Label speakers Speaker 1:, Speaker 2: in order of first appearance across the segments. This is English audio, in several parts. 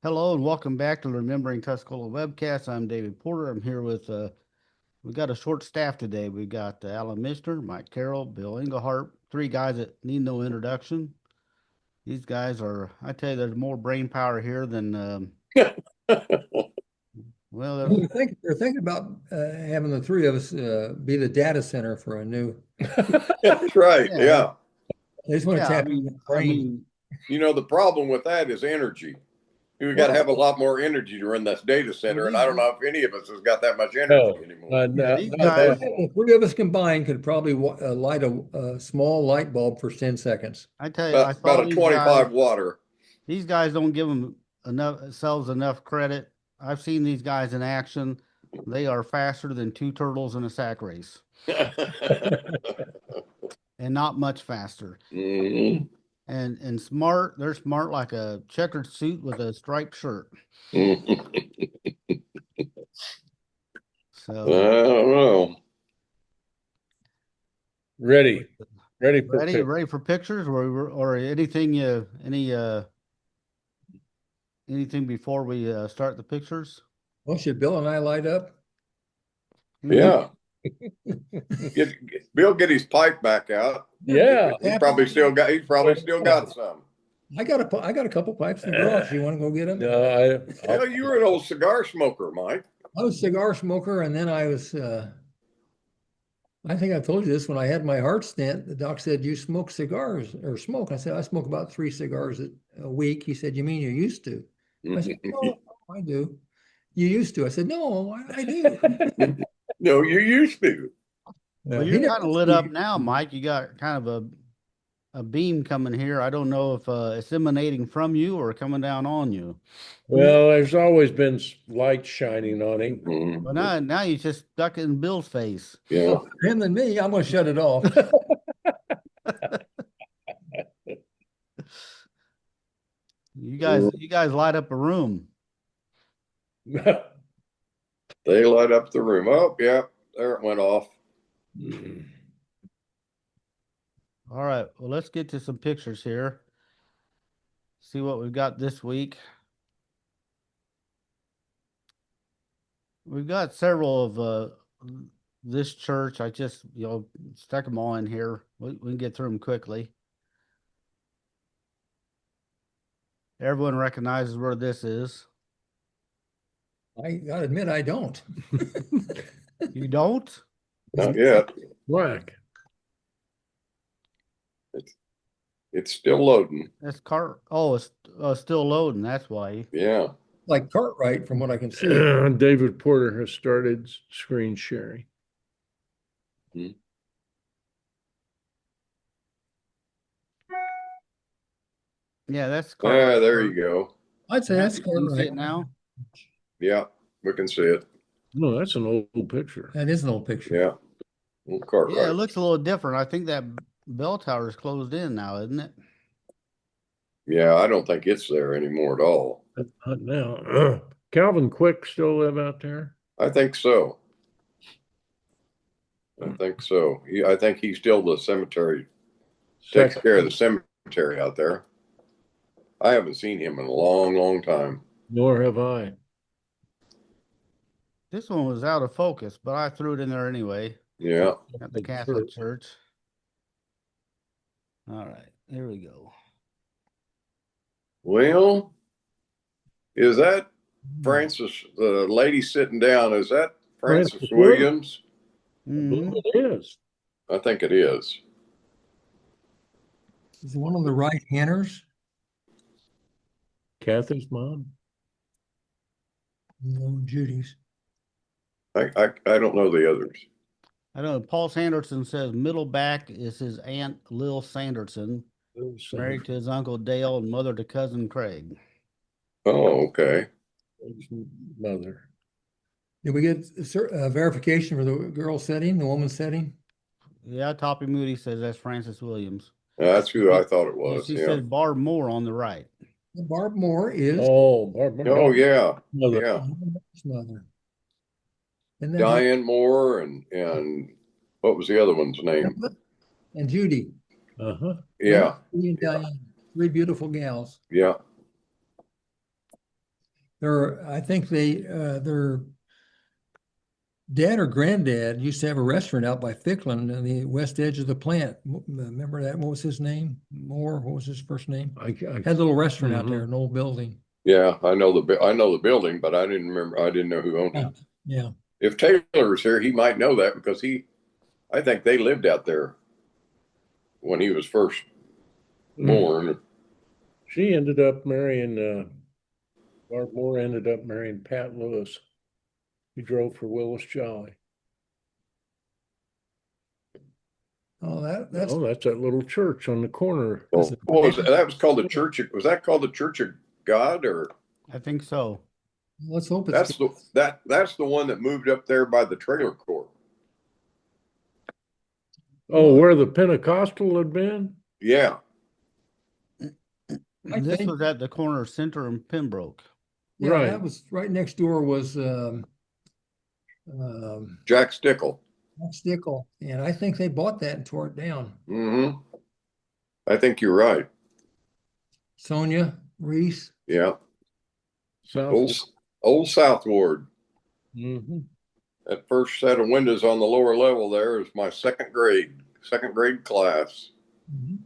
Speaker 1: Hello and welcome back to the Remembering Tuscola webcast. I'm David Porter. I'm here with, we got a short staff today. We've got Alan Michener, Mike Carroll, Bill Englehardt, three guys that need no introduction. These guys are, I tell you, there's more brain power here than, well,
Speaker 2: They're thinking about having the three of us be the data center for a new.
Speaker 3: That's right. Yeah.
Speaker 2: They just want to
Speaker 1: yeah,
Speaker 2: tap.
Speaker 3: The problem with that is energy. We got to have a lot more energy to run this data center, and I don't know if any of us has got that much energy anymore.
Speaker 1: these guys,
Speaker 2: The three of us combined could probably light a small light bulb for 10 seconds.
Speaker 1: I tell you, I saw
Speaker 3: About a 25 water.
Speaker 1: These guys don't give themselves enough credit. I've seen these guys in action. They are faster than two turtles in a sack race, and not much faster.
Speaker 3: Mhm.
Speaker 1: And smart. They're smart like a checkered suit with a striped shirt. So
Speaker 3: I don't know.
Speaker 4: Ready
Speaker 1: for pictures or anything anything before we start the pictures?
Speaker 2: Well, should Bill and I light up?
Speaker 3: Yeah. Bill get his pipe back out.
Speaker 4: Yeah.
Speaker 3: He's probably still got some.
Speaker 2: I got a couple pipes in the garage. You want to go get them?
Speaker 3: Well, you were an old cigar smoker, Mike.
Speaker 2: I was a cigar smoker, and then I was. I think I told you this when I had my heart stent. The doc said, "You smoke cigars or smoke?" I said, "I smoke about 3 cigars a week." He said, "You mean you used to?" I said, "No, I do." "You used to?" I said, "No, I do."
Speaker 3: No, you used to.
Speaker 1: Well, you're kind of lit up now, Mike. You got kind of a beam coming here. I don't know if it's emanating from you or coming down on you.
Speaker 4: Well, there's always been light shining on him.
Speaker 1: But now you just stuck it in Bill's face.
Speaker 3: Yeah.
Speaker 2: Him than me. I'm going to shut it off.
Speaker 1: You guys light up a room.
Speaker 3: They light up the room. Oh, yeah, there it went off.
Speaker 1: All right. Well, let's get to some pictures here. See what we've got this week. We've got several of this church. I just, stuck them all in here. We can get through them quickly. Everyone recognizes where this is.
Speaker 2: I gotta admit, I don't.
Speaker 1: You don't?
Speaker 3: Not yet.
Speaker 4: Black.
Speaker 3: It's still loading.
Speaker 1: That's it's still loading. That's why.
Speaker 3: Yeah.
Speaker 2: Like Cartwright, from what I can see.
Speaker 4: David Porter has started screen sharing.
Speaker 3: Hmm.
Speaker 1: Yeah, that's Cartwright.
Speaker 3: Yeah, there you go.
Speaker 2: I'd say that's
Speaker 1: Can you see
Speaker 2: Cartwright.
Speaker 1: it now?
Speaker 3: Yeah, we can see it.
Speaker 4: No, that's an old picture.
Speaker 2: That is an old picture.
Speaker 3: Yeah. Old Cartwright.
Speaker 1: Yeah, it looks a little different. I think that bell tower is closed in now, isn't it?
Speaker 3: Yeah, I don't think it's there anymore at all.
Speaker 4: Not now. Calvin Quick still live out there?
Speaker 3: I think so. I think so. I think he's still the cemetery. Takes care of the cemetery out there. I haven't seen him in a long, long time.
Speaker 4: Nor have I.
Speaker 1: This one was out of focus, but I threw it in there anyway.
Speaker 3: Yeah.
Speaker 1: At the Catholic Church. All right, here we go.
Speaker 3: Well, is that Francis, the lady sitting down, is that Francis Williams?
Speaker 1: Mm-hmm.
Speaker 4: It is.
Speaker 3: I think it is.
Speaker 2: Is one of the right-handers?
Speaker 4: Kathy's mom?
Speaker 2: No, Judy's.
Speaker 3: I don't know the others.
Speaker 1: I know Paul Sanderson says middle back is his aunt Lil Sanderson, married to his uncle Dale and mother to cousin Craig.
Speaker 3: Oh, okay.
Speaker 4: Mother.
Speaker 2: Did we get verification for the girl's setting, the woman's setting?
Speaker 1: Yeah, Toppy Moody says that's Francis Williams.
Speaker 3: That's who I thought it was.
Speaker 1: She said Barb Moore on the right.
Speaker 2: Barb Moore is.
Speaker 4: Barb Moore.
Speaker 3: Oh, yeah.
Speaker 4: Mother.
Speaker 3: Yeah.
Speaker 2: Mother.
Speaker 3: Diane Moore and what was the other one's name?
Speaker 2: And Judy.
Speaker 4: Uh-huh.
Speaker 3: Yeah.
Speaker 2: And Diane. 3 beautiful gals.
Speaker 3: Yeah.
Speaker 2: I think their dad or granddad used to have a restaurant out by Ficklin on the west edge of the plant. Remember that? What was his name? Moore. What was his first name? Had a little restaurant out there, an old building.
Speaker 3: Yeah, I know the building, but I didn't remember. I didn't know who owned it.
Speaker 2: Yeah.
Speaker 3: If Taylor was here, he might know that because I think they lived out there when he was first born.
Speaker 4: She ended up marrying, Barb Moore ended up marrying Pat Lewis. He drove for Willis Jolly.
Speaker 2: Oh, that's
Speaker 4: that little church on the corner.
Speaker 3: Well, that was called the Church. Was that called the Church of God, or?
Speaker 1: I think so.
Speaker 2: Let's hope
Speaker 3: that's the one that moved up there by the trailer court.
Speaker 4: Oh, where the Pentecostal had been?
Speaker 3: Yeah.
Speaker 1: This was at the corner of Center and Pembroke.
Speaker 2: Yeah,
Speaker 4: Right.
Speaker 2: that was right next door was
Speaker 3: Jack Stickle.
Speaker 2: Stickle, and I think they bought that and tore it down.
Speaker 3: Mm-hmm. I think you're right.
Speaker 2: Sonia Reese.
Speaker 3: Yeah.
Speaker 4: South.
Speaker 3: Old South Ward.
Speaker 4: Mm-hmm.
Speaker 3: That first set of windows on the lower level there is my second grade class.
Speaker 2: Mm-hmm.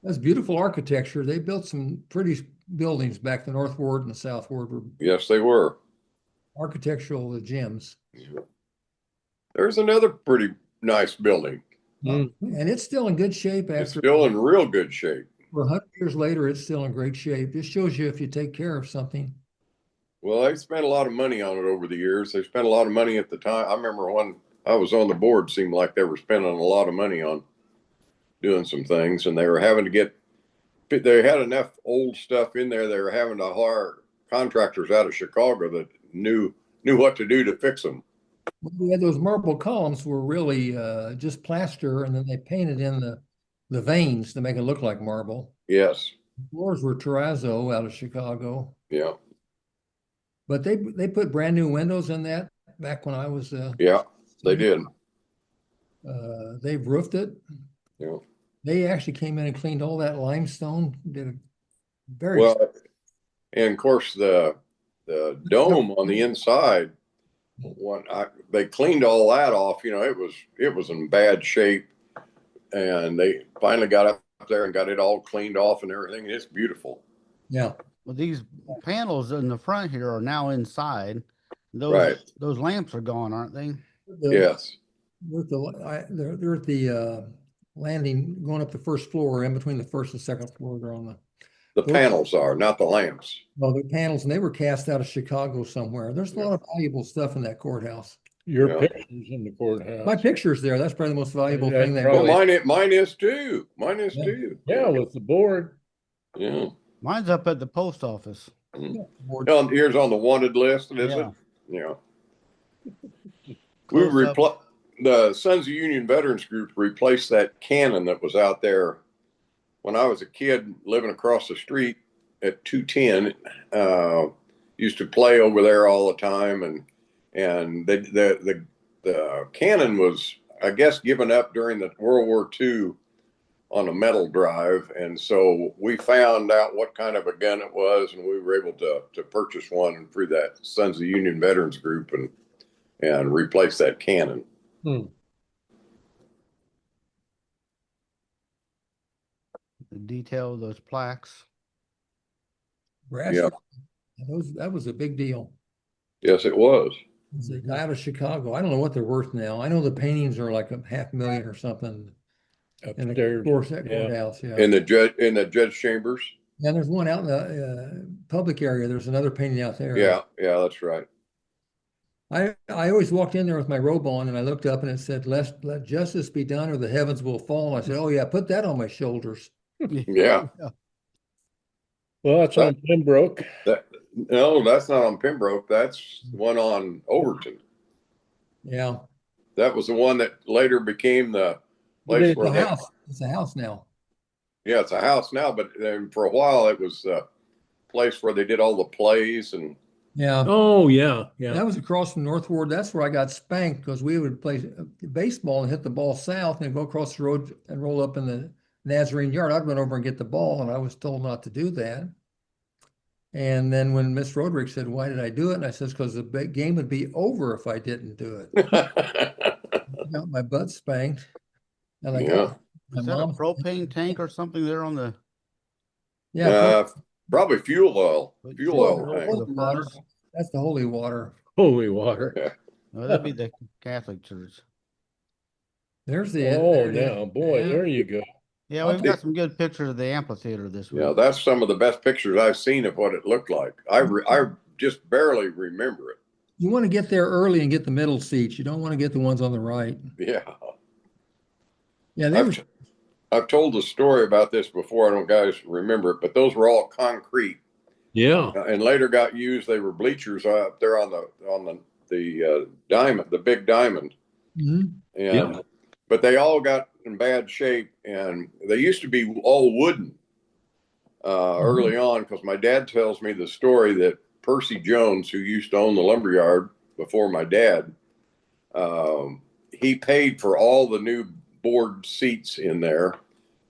Speaker 2: That's beautiful architecture. They built some pretty buildings back the North Ward and the South Ward were
Speaker 3: Yes, they were.
Speaker 2: architectural gems.
Speaker 3: There's another pretty nice building.
Speaker 2: And it's still in good shape after.
Speaker 3: It's still in real good shape.
Speaker 2: 100 years later, it's still in great shape. This shows you if you take care of something.
Speaker 3: Well, they spent a lot of money on it over the years. They spent a lot of money at the time. I remember when I was on the board, it seemed like they were spending a lot of money on doing some things, and they were having to they had enough old stuff in there. They were having to hire contractors out of Chicago that knew what to do to fix them.
Speaker 2: We had those marble columns were really just plaster, and then they painted in the veins to make it look like marble.
Speaker 3: Yes.
Speaker 2: The floors were terrazzo out of Chicago.
Speaker 3: Yeah.
Speaker 2: But they put brand new windows in that back when I was.
Speaker 3: Yeah, they did.
Speaker 2: They've roofed it.
Speaker 3: Yeah.
Speaker 2: They actually came in and cleaned all that limestone. Did a very
Speaker 3: well, and of course the dome on the inside. They cleaned all that off. It was in bad shape, and they finally got up there and got it all cleaned off and everything. It's beautiful.
Speaker 2: Yeah.
Speaker 1: Well, these panels in the front here are now inside.
Speaker 3: Right.
Speaker 1: Those lamps are gone, aren't they?
Speaker 3: Yes.
Speaker 2: They're at the landing going up the first floor, in between the first and second floor. They're on
Speaker 3: the panels are, not the lamps.
Speaker 2: No, the panels, and they were cast out of Chicago somewhere. There's a lot of valuable stuff in that courthouse.
Speaker 4: Your pictures in the courthouse.
Speaker 2: My picture's there. That's probably the most valuable
Speaker 4: Yeah,
Speaker 2: thing they
Speaker 3: Well,
Speaker 2: got.
Speaker 3: mine is too. Mine is too.
Speaker 4: Yeah, with the board.
Speaker 3: Yeah.
Speaker 1: Mine's up at the post office.
Speaker 3: Here's on the wanted list, is it? Yeah. The Sons of Union Veterans Group replaced that cannon that was out there when I was a kid living across the street at 210. Used to play over there all the time, and the cannon was, I guess, given up during the World War II on a metal drive, and so we found out what kind of a gun it was, and we were able to purchase one through that Sons of Union Veterans Group and replace that cannon.
Speaker 1: The detail of those plaques.
Speaker 3: Yeah.
Speaker 2: That was a big deal.
Speaker 3: Yes, it was.
Speaker 2: It's a guy out of Chicago. I don't know what they're worth now. I know the paintings are like $500,000 or something. In the courthouse, yeah.
Speaker 3: In the judge chambers.
Speaker 2: Yeah, there's one out in the public area. There's another painting out there.
Speaker 3: Yeah, that's right.
Speaker 2: I always walked in there with my robe on, and I looked up and it said, let justice be done or the heavens will fall. I said, oh yeah, put that on my shoulders.
Speaker 3: Yeah.
Speaker 4: Well, that's on Pembroke.
Speaker 3: No, that's not on Pembroke. That's one on Overton.
Speaker 2: Yeah.
Speaker 3: That was the one that later became the place where
Speaker 2: It's a house now.
Speaker 3: Yeah, it's a house now, but for a while it was the place where they did all the plays and.
Speaker 2: Yeah.
Speaker 4: Oh, yeah.
Speaker 2: That was across from North Ward. That's where I got spanked because we would play baseball and hit the ball south and go across the road and roll up in the Nazarene yard. I'd run over and get the ball, and I was told not to do that. And then when Miss Roderick said, "Why did I do it?" And I says, "Because the game would be over if I didn't do it." I got my butt spanked, and I
Speaker 3: Yeah.
Speaker 2: got my
Speaker 1: Is that a
Speaker 2: mom.
Speaker 1: propane tank or something there on the?
Speaker 2: Yeah,
Speaker 3: Probably fuel oil. Fuel
Speaker 1: Fuel
Speaker 3: oil
Speaker 1: oil
Speaker 3: tank.
Speaker 1: for the
Speaker 2: holy water.
Speaker 1: furnace?
Speaker 2: That's the holy water.
Speaker 4: Holy water.
Speaker 3: Yeah.
Speaker 1: No, that'd be the Catholic Church.
Speaker 2: There's the
Speaker 4: Oh,
Speaker 2: there it is.
Speaker 4: now, boy,
Speaker 2: Yeah.
Speaker 4: there you go.
Speaker 1: Yeah,
Speaker 2: I'll
Speaker 1: we've got some good pictures of the amphitheater this week.
Speaker 3: Yeah, that's some of the best pictures I've seen of what it looked like. I just barely remember it.
Speaker 2: You want to get there early and get the middle seats. You don't want to get the ones on the right.
Speaker 3: Yeah.
Speaker 2: Yeah, they were.
Speaker 3: I've told the story about this before. I don't guys remember it, but those were all concrete.
Speaker 4: Yeah.
Speaker 3: And later got used. They were bleachers up there on the diamond, the big diamond.
Speaker 2: Mhm.
Speaker 3: And but they all got in bad shape, and they used to be all wooden early on, because my dad tells me the story that Percy Jones, who used to own the lumberyard before my dad, he paid for all the new board seats in there,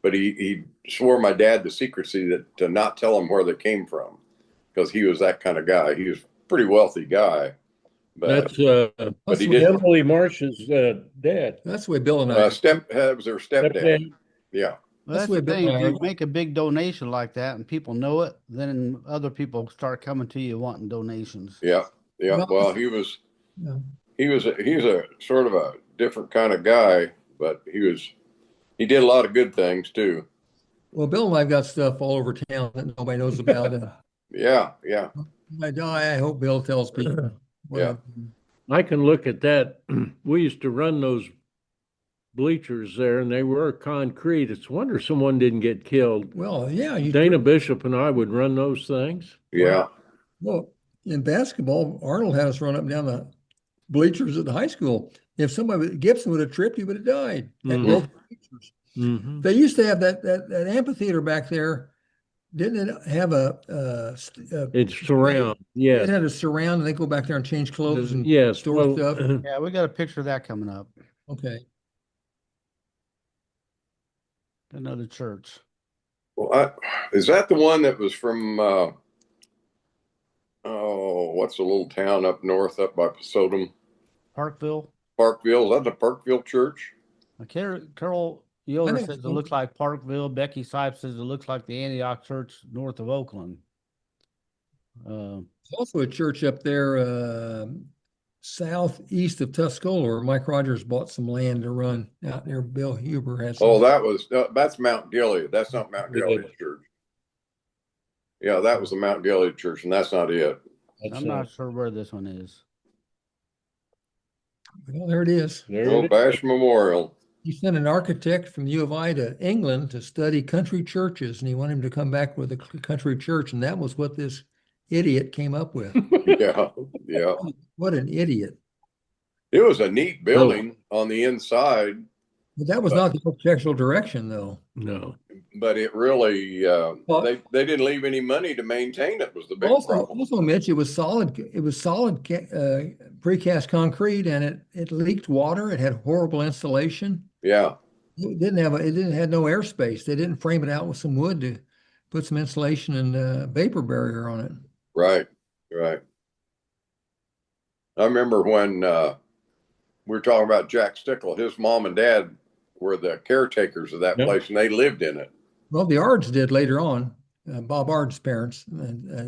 Speaker 3: but he swore my dad to secrecy that to not tell him where they came from, because he was that kind of guy. He was a pretty wealthy guy, but he didn't.
Speaker 4: Emily Marsh's dad.
Speaker 2: That's the way Bill and I.
Speaker 3: Was their stepdad. Yeah.
Speaker 1: Well, that's
Speaker 2: the way
Speaker 1: the
Speaker 2: Bill
Speaker 1: thing.
Speaker 2: and
Speaker 1: If
Speaker 2: I
Speaker 1: you make a big donation like that and people know it, then other people start coming to you wanting donations.
Speaker 3: Yeah. Yeah.
Speaker 2: No,
Speaker 3: Well,
Speaker 2: yeah.
Speaker 3: he's a sort of a different kind of guy, but he did a lot of good things too.
Speaker 2: Well, Bill and I've got stuff all over town that nobody knows about.
Speaker 3: Yeah. Yeah.
Speaker 2: When I die, I hope Bill tells people.
Speaker 3: Yeah.
Speaker 4: I can look at that. We used to run those bleachers there, and they were concrete. It's a wonder someone didn't get killed.
Speaker 2: Well, yeah.
Speaker 4: Dana Bishop and I would run those things.
Speaker 3: Yeah.
Speaker 2: Well, in basketball, Arnold had us run up and down the bleachers at the high school. If Gibson would have tripped, he would have died.
Speaker 4: Mhm.
Speaker 2: Broke the bleachers.
Speaker 4: Mm-hmm.
Speaker 2: They used to have that amphitheater back there. Didn't it have
Speaker 4: It's surround. Yes.
Speaker 2: It had a surround, and they go back there and change clothes and
Speaker 4: Yes.
Speaker 2: store stuff.
Speaker 1: Yeah, we got a picture of that coming up.
Speaker 2: Okay.
Speaker 1: Another church.
Speaker 3: Well, is that the one that was from? What's the little town up north, up by Sodom?
Speaker 1: Parkville.
Speaker 3: Parkville. Is that the Parkville Church?
Speaker 1: Carol Yoder
Speaker 2: think
Speaker 1: says it
Speaker 2: so.
Speaker 1: looks like Parkville. Becky Sipes says it looks like the Antioch Church north of Oakland.
Speaker 2: There's also a church up there southeast of Tuscola where Mike Rogers bought some land to run out there. Bill Huber has.
Speaker 3: Oh, that's Mount Gilead. That's not Mount Gilead Church. Yeah, that was the Mount Gilead Church, and that's not it.
Speaker 1: I'm not sure where this one is.
Speaker 2: Well, there it is.
Speaker 3: Old Bash Memorial.
Speaker 2: He sent an architect from the U of I to England to study country churches, and he wanted him to come back with a country church, and that was what this idiot came up with.
Speaker 3: Yeah, yeah.
Speaker 2: What an idiot.
Speaker 3: It was a neat building on the inside.
Speaker 2: But that was not the architectural direction, though.
Speaker 4: No.
Speaker 3: But it really, they didn't leave any money to maintain it, was the big problem.
Speaker 2: Also, Mitch, it was solid. It was solid precast concrete, and it leaked water. It had horrible insulation.
Speaker 3: Yeah.
Speaker 2: It didn't have no airspace. They didn't frame it out with some wood to put some insulation and vapor barrier on it.
Speaker 3: Right. Right. I remember when we were talking about Jack Stickle, his mom and dad were the caretakers of that place, and they lived in it.
Speaker 2: Well, the Ards did later on. Bob Ard's parents.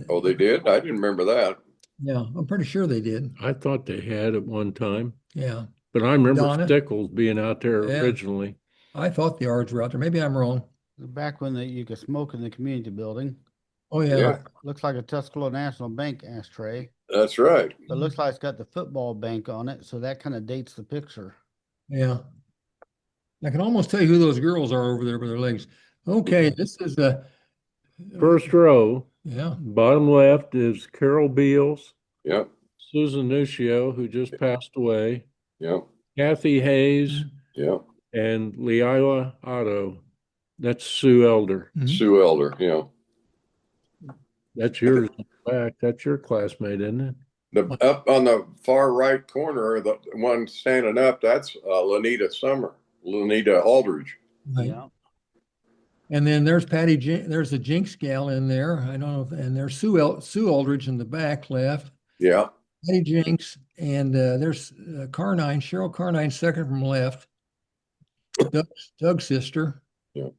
Speaker 3: Oh, they did? I didn't remember that.
Speaker 2: Yeah, I'm pretty sure they did.
Speaker 4: I thought they had at one time.
Speaker 2: Yeah.
Speaker 4: But I remember
Speaker 2: Donna?
Speaker 4: Stickles being out there originally.
Speaker 2: I thought the Ards were out there. Maybe I'm wrong.
Speaker 1: Back when you could smoke in the community building.
Speaker 2: Oh, yeah.
Speaker 3: Yeah.
Speaker 1: Looks like a Tuscola National Bank ashtray.
Speaker 3: That's right.
Speaker 1: But it looks like it's got the football bank on it, so that kind of dates the picture.
Speaker 2: Yeah. I can almost tell you who those girls are over there with their legs. Okay, this is the
Speaker 4: First row,
Speaker 2: yeah.
Speaker 4: bottom left is Carol Beals,
Speaker 3: Yep.
Speaker 4: Susan Nuccio, who just passed away,
Speaker 3: Yep.
Speaker 4: Kathy Hayes,
Speaker 3: Yep.
Speaker 4: and Leila Otto. That's Sue Elder.
Speaker 3: Sue Elder. Yeah.
Speaker 4: That's yours in the back. That's your classmate, isn't it?
Speaker 3: Up on the far right corner, the one standing up, that's Lanita Aldridge.
Speaker 2: Right.
Speaker 1: Yeah.
Speaker 2: And then there's there's a Jinx gal in there. I don't know, and there's Sue Aldridge in the back left.
Speaker 3: Yeah.
Speaker 2: Patty Jinx, and there's Carnine, Cheryl Carnine, second from left. Doug's sister.
Speaker 3: Yeah.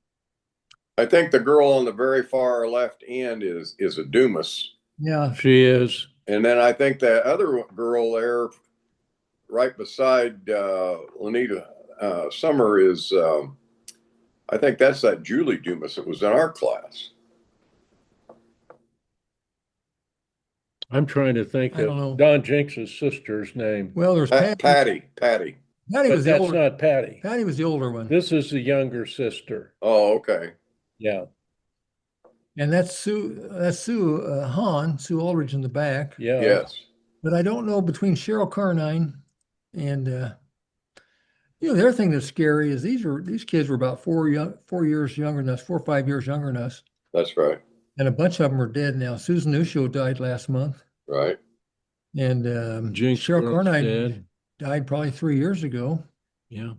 Speaker 3: I think the girl on the very far left end is a Dumas.
Speaker 2: Yeah.
Speaker 4: She is.
Speaker 3: And then I think that other girl there, right beside Lanita Summer, is I think that's that Julie Dumas that was in our class.
Speaker 4: I'm trying to think
Speaker 2: I don't know.
Speaker 4: of Don Jenks's sister's name.
Speaker 2: Well, there's Patty.
Speaker 3: Patty.
Speaker 2: Patty
Speaker 4: But
Speaker 2: was the
Speaker 4: that's
Speaker 2: older.
Speaker 4: not Patty.
Speaker 2: Patty was the older one.
Speaker 4: This is the younger sister.
Speaker 3: Oh, okay.
Speaker 4: Yeah.
Speaker 2: And that's Sue. That's Sue Sue Aldridge in the back.
Speaker 4: Yeah.
Speaker 3: Yes.
Speaker 2: But I don't know between Cheryl Carnine and the other thing that's scary is these kids were about 4 years younger than us, 4 or 5 years younger than us,
Speaker 3: That's right.
Speaker 2: and a bunch of them are dead now. Susan Nusho died last month,
Speaker 3: Right.
Speaker 2: and
Speaker 4: Jinx
Speaker 2: Cheryl
Speaker 4: Brooks
Speaker 2: Carnine
Speaker 4: dead.
Speaker 2: died probably 3 years ago.
Speaker 4: Yeah.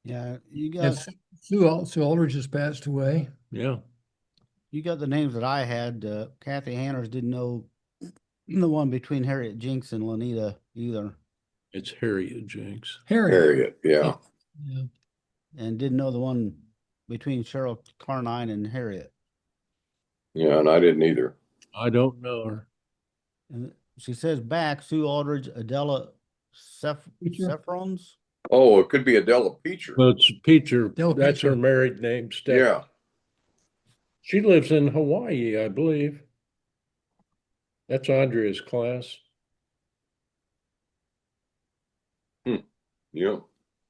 Speaker 1: Yeah, you
Speaker 2: And
Speaker 1: got
Speaker 2: Sue Aldridge has passed away.
Speaker 4: Yeah.
Speaker 1: you got the names that I had. Kathy Hanners didn't know the one between Harriet Jinks and Lanita either,
Speaker 4: It's Harriet Jinks.
Speaker 3: Harriet. Yeah.
Speaker 2: Yeah.
Speaker 1: and didn't know the one between Cheryl Carnine and Harriet.
Speaker 3: Yeah. And I didn't either.
Speaker 4: I don't know her.
Speaker 1: And she says back Sue Aldridge, Adela
Speaker 2: Peacher?
Speaker 1: Seffrons.
Speaker 3: Oh, it could be Adela Peacher.
Speaker 4: Well, it's Peacher.
Speaker 2: Del
Speaker 4: That's her
Speaker 2: Peacher.
Speaker 4: married name, Steph.
Speaker 3: Yeah.
Speaker 4: She lives in Hawaii, I believe. That's Andrea's class.
Speaker 3: Yeah.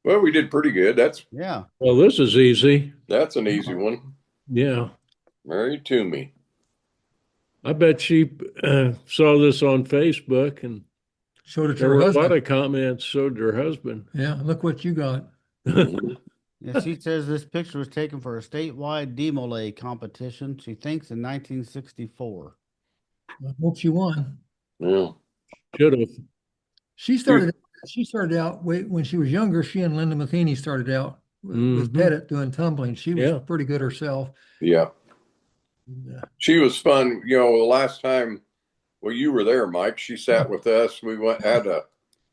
Speaker 3: Well, we did pretty good. That's
Speaker 1: Yeah,
Speaker 4: Well, this is easy.
Speaker 3: an easy one.
Speaker 4: Yeah.
Speaker 3: Married to me.
Speaker 4: I bet she saw this on Facebook and
Speaker 2: Showed it to
Speaker 4: there
Speaker 2: her
Speaker 4: were a lot
Speaker 2: husband.
Speaker 4: of comments, so did her husband.
Speaker 2: Yeah, look what you got.
Speaker 1: yeah. She says this picture was taken for a statewide demole competition. She thinks in 1964.
Speaker 2: I hope she won.
Speaker 3: Yeah.
Speaker 4: Should have.
Speaker 2: She started out when she was younger. She and Linda Matheny started out with
Speaker 4: Mhm.
Speaker 2: Pettit doing tumbling. She was
Speaker 4: Yeah.
Speaker 2: pretty good herself.
Speaker 3: Yeah.
Speaker 2: And,
Speaker 3: She was fun. You know, the last time, well, you were there, Mike. She sat with us. We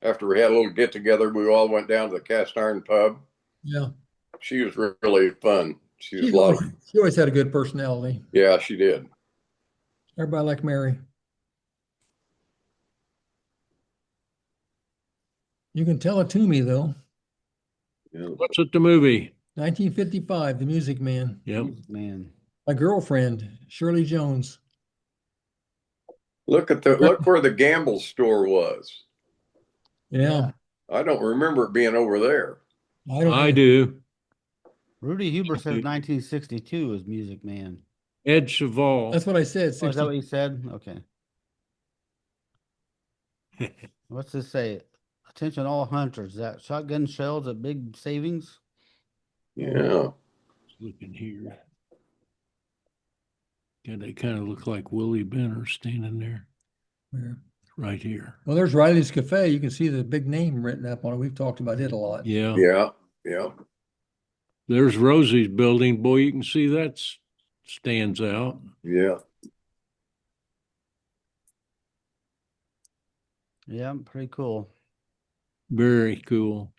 Speaker 3: after we had a little get together, we all went down to the Cast Iron Pub.
Speaker 2: yeah,
Speaker 3: She was really fun. She was a lot of,
Speaker 2: she always had a good personality.
Speaker 3: yeah, she did.
Speaker 2: Everybody liked Mary. You can tell it to me though.
Speaker 3: Yeah.
Speaker 4: What's at the movie?
Speaker 2: 1955, The Music Man.
Speaker 4: Yep.
Speaker 1: Man,
Speaker 2: My girlfriend, Shirley Jones.
Speaker 3: Look where the Gamble store was.
Speaker 2: Yeah,
Speaker 3: I don't remember it being over there.
Speaker 4: I do.
Speaker 1: Rudy Huber says 1962 is Music Man.
Speaker 4: Ed Cheval.
Speaker 2: That's what I said.
Speaker 1: Oh, is that what you said? Okay. What's this say? Attention all hunters. Is that shotgun shells at big savings?
Speaker 3: Yeah.
Speaker 4: Looking here. Yeah, they kind of look like Willie Benner standing there,
Speaker 2: Yeah.
Speaker 4: right here.
Speaker 2: Well, there's Riley's Cafe. You can see the big name written up on it. We've talked about it a lot.
Speaker 4: Yeah.
Speaker 3: Yeah. Yeah.
Speaker 4: There's Rosie's building. Boy, you can see that stands out.
Speaker 3: Yeah.
Speaker 1: Yeah, pretty cool.
Speaker 4: Very cool.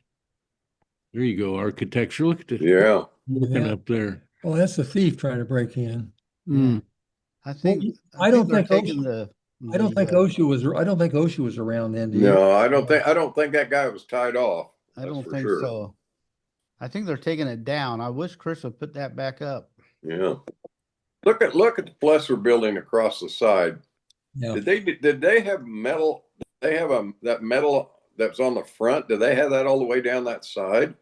Speaker 4: There you go, architecture. Look at it.
Speaker 3: Yeah.
Speaker 4: Looking
Speaker 2: Yeah.
Speaker 4: up there.
Speaker 2: Oh, that's the thief trying to break in.
Speaker 4: Mm.
Speaker 1: I think
Speaker 2: I don't
Speaker 1: they're
Speaker 2: think
Speaker 1: taking
Speaker 2: I don't think OSHA was. I don't think OSHA was around then. Do you?
Speaker 3: No, I don't think that guy was tied off.
Speaker 1: I
Speaker 3: That's
Speaker 1: don't
Speaker 3: for
Speaker 1: think
Speaker 3: sure.
Speaker 1: so. I think they're taking it down. I wish Chris would put that back up.
Speaker 3: Yeah. Look at the Plesser building across the side.
Speaker 2: Yeah.
Speaker 3: Did they have metal? They have that metal that's on the front. Do they have that all the way down that side?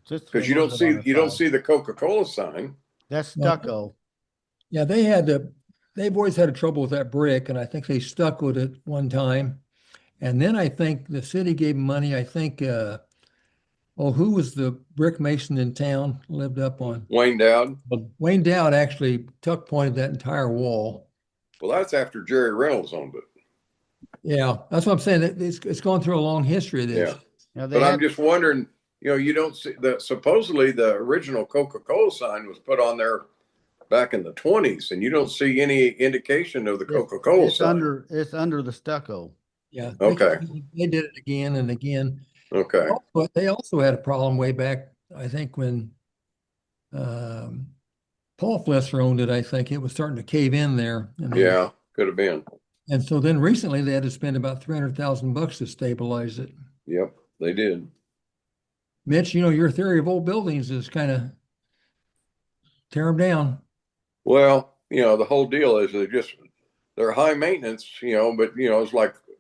Speaker 1: Just
Speaker 3: Because
Speaker 1: a
Speaker 3: you
Speaker 1: little
Speaker 3: don't
Speaker 1: bit on
Speaker 3: see
Speaker 1: the side.
Speaker 3: the Coca-Cola sign.
Speaker 1: That's
Speaker 2: No.
Speaker 1: stucco.
Speaker 2: Yeah, they've always had a trouble with that brick, and I think they stuck with it one time. And then I think the city gave them money. I think, who was the brick mason in town? Lived up on
Speaker 3: Wayne Dowd.
Speaker 2: Wayne Dowd actually tuck pointed that entire wall.
Speaker 3: Well, that's after Jerry Reynolds owned it.
Speaker 2: Yeah, that's what I'm saying. It's gone through a long history of this.
Speaker 3: Yeah.
Speaker 1: Yeah, they
Speaker 3: But I'm
Speaker 1: had,
Speaker 3: just wondering, you don't see that. Supposedly the original Coca-Cola sign was put on there back in the 20s, and you don't see any indication of the Coca-Cola sign.
Speaker 1: It's under the stucco.
Speaker 2: Yeah.
Speaker 3: Okay.
Speaker 2: They did it again and again.
Speaker 3: Okay.
Speaker 2: But they also had a problem way back, I think, when Paul Flesser owned it. I think it was starting to cave in there.
Speaker 3: Yeah, could have been.
Speaker 2: And so then recently they had to spend about $300,000 to stabilize it.
Speaker 3: Yep, they did.
Speaker 2: Mitch, your theory of old buildings is kind of tear them down.
Speaker 3: Well, the whole deal is they're high maintenance, but it's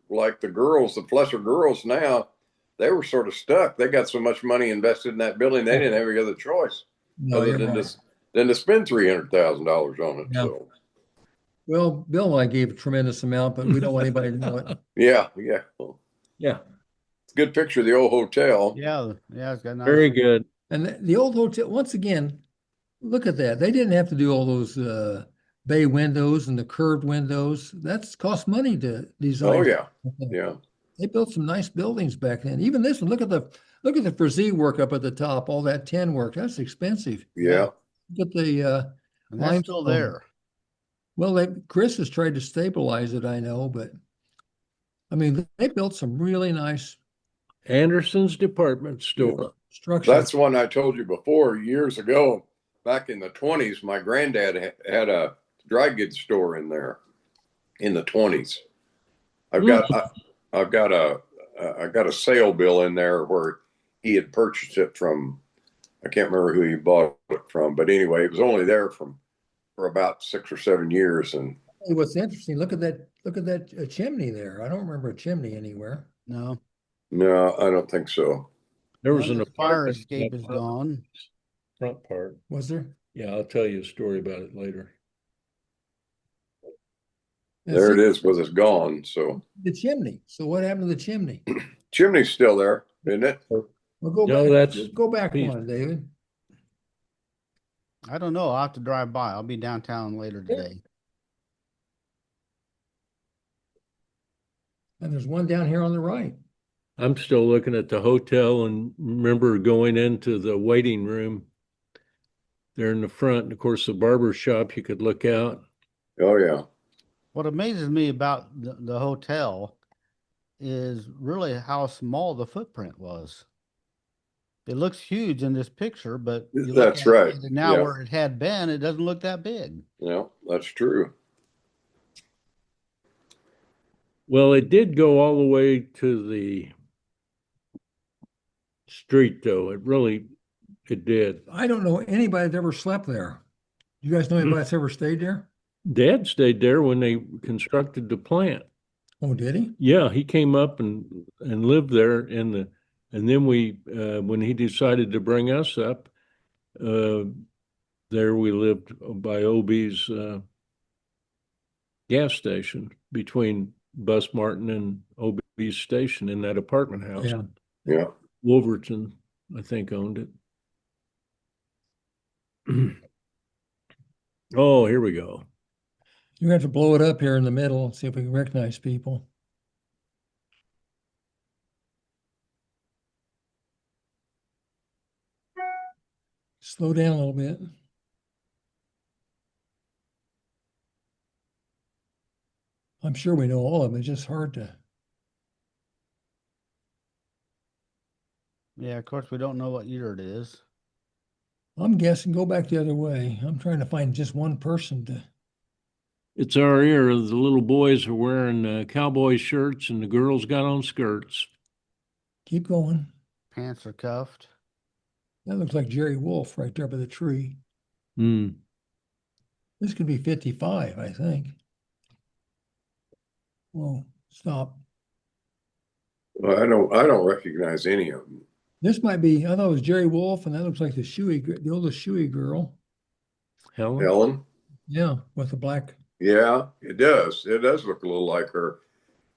Speaker 3: like the girls, the Flesser girls now, they were sort of stuck. They got so much money invested in that building, they didn't have any other choice other than to spend $300,000 on it.
Speaker 2: Yeah.
Speaker 3: So
Speaker 2: Well, Bill and I gave a tremendous amount, but we don't want anybody to know it.
Speaker 3: yeah.
Speaker 4: Yeah,
Speaker 3: It's a good picture of the old hotel.
Speaker 1: Yeah, it's got nice.
Speaker 4: very good.
Speaker 2: And the old hotel, once again, look at that. They didn't have to do all those bay windows and the curved windows. That's cost money to design.
Speaker 3: Oh yeah. Yeah.
Speaker 2: They built some nice buildings back then. Even this one, look at the frisee work up at the top, all that tin work. That's expensive.
Speaker 3: Yeah.
Speaker 2: Look at the
Speaker 1: And that's still
Speaker 2: limestone.
Speaker 1: there.
Speaker 2: Well, Chris has tried to stabilize it, I know, but I mean, they built some really nice
Speaker 4: Anderson's department store.
Speaker 2: structures.
Speaker 3: That's one I told you before years ago, back in the 20s. My granddad had a dry goods store in there in the 20s. I've got a sale bill in there where he had purchased it from, I can't remember who he bought it from, but anyway, it was only there for about 6 or 7 years. And
Speaker 2: What's interesting, look at that chimney there. I don't remember a chimney anywhere.
Speaker 1: No,
Speaker 3: no, I don't think so.
Speaker 4: There was
Speaker 1: Well,
Speaker 4: an
Speaker 1: the fire
Speaker 4: apartment
Speaker 1: escape is gone.
Speaker 4: front part.
Speaker 2: Was there?
Speaker 4: Yeah, I'll tell you a story about it later.
Speaker 3: There it is, but it's gone. So
Speaker 2: The chimney. So what happened to the chimney?
Speaker 3: chimney's still there, isn't it?
Speaker 2: Well, go
Speaker 4: No,
Speaker 2: back.
Speaker 4: that's-
Speaker 2: Go back
Speaker 4: piece.
Speaker 2: one, David.
Speaker 1: I don't know. I'll have to drive by. I'll be downtown later today.
Speaker 2: And there's one down here on the right.
Speaker 4: I'm still looking at the hotel and remember going into the waiting room there in the front. And of course, the barber shop, you could look out.
Speaker 3: Oh yeah.
Speaker 1: What amazes me about the hotel is really how small the footprint was. It looks huge in this picture, but you look
Speaker 3: That's
Speaker 1: at it
Speaker 3: right.
Speaker 1: now
Speaker 3: Yeah.
Speaker 1: where it had been, it doesn't look that big.
Speaker 3: Yeah, that's true.
Speaker 4: Well, it did go all the way to the street, though. It did.
Speaker 2: I don't know anybody that ever slept there. You guys know anybody that's ever stayed there?
Speaker 4: Dad stayed there when they constructed the plant.
Speaker 2: Oh, did he?
Speaker 4: Yeah, he came up and lived there and then we when he decided to bring us up, there we lived by OB's gas station between Bus Martin and OB's station in that apartment house.
Speaker 2: Yeah.
Speaker 3: Yeah.
Speaker 4: Wolverton, I think, owned it. Oh, here we go.
Speaker 2: You have to blow it up here in the middle and see if we can recognize people. Slow down a little bit. I'm sure we know all of them. It's just hard to.
Speaker 1: Yeah, of course, we don't know what year it is.
Speaker 2: I'm guessing go back the other way. I'm trying to find just one person to.
Speaker 4: It's our era. The little boys are wearing cowboy shirts and the girls got on skirts.
Speaker 2: Keep going.
Speaker 1: Pants are cuffed.
Speaker 2: That looks like Jerry Wolf right there by the tree.
Speaker 4: Mm.
Speaker 2: This could be 55, I think. Whoa, stop.
Speaker 3: Well, I don't recognize any of them.
Speaker 2: This might be, I thought it was Jerry Wolf, and that looks like the oldest Shoey girl.
Speaker 4: Helen?
Speaker 3: Helen?
Speaker 2: Yeah, with the black.
Speaker 3: Yeah, it does. It does look a little like her.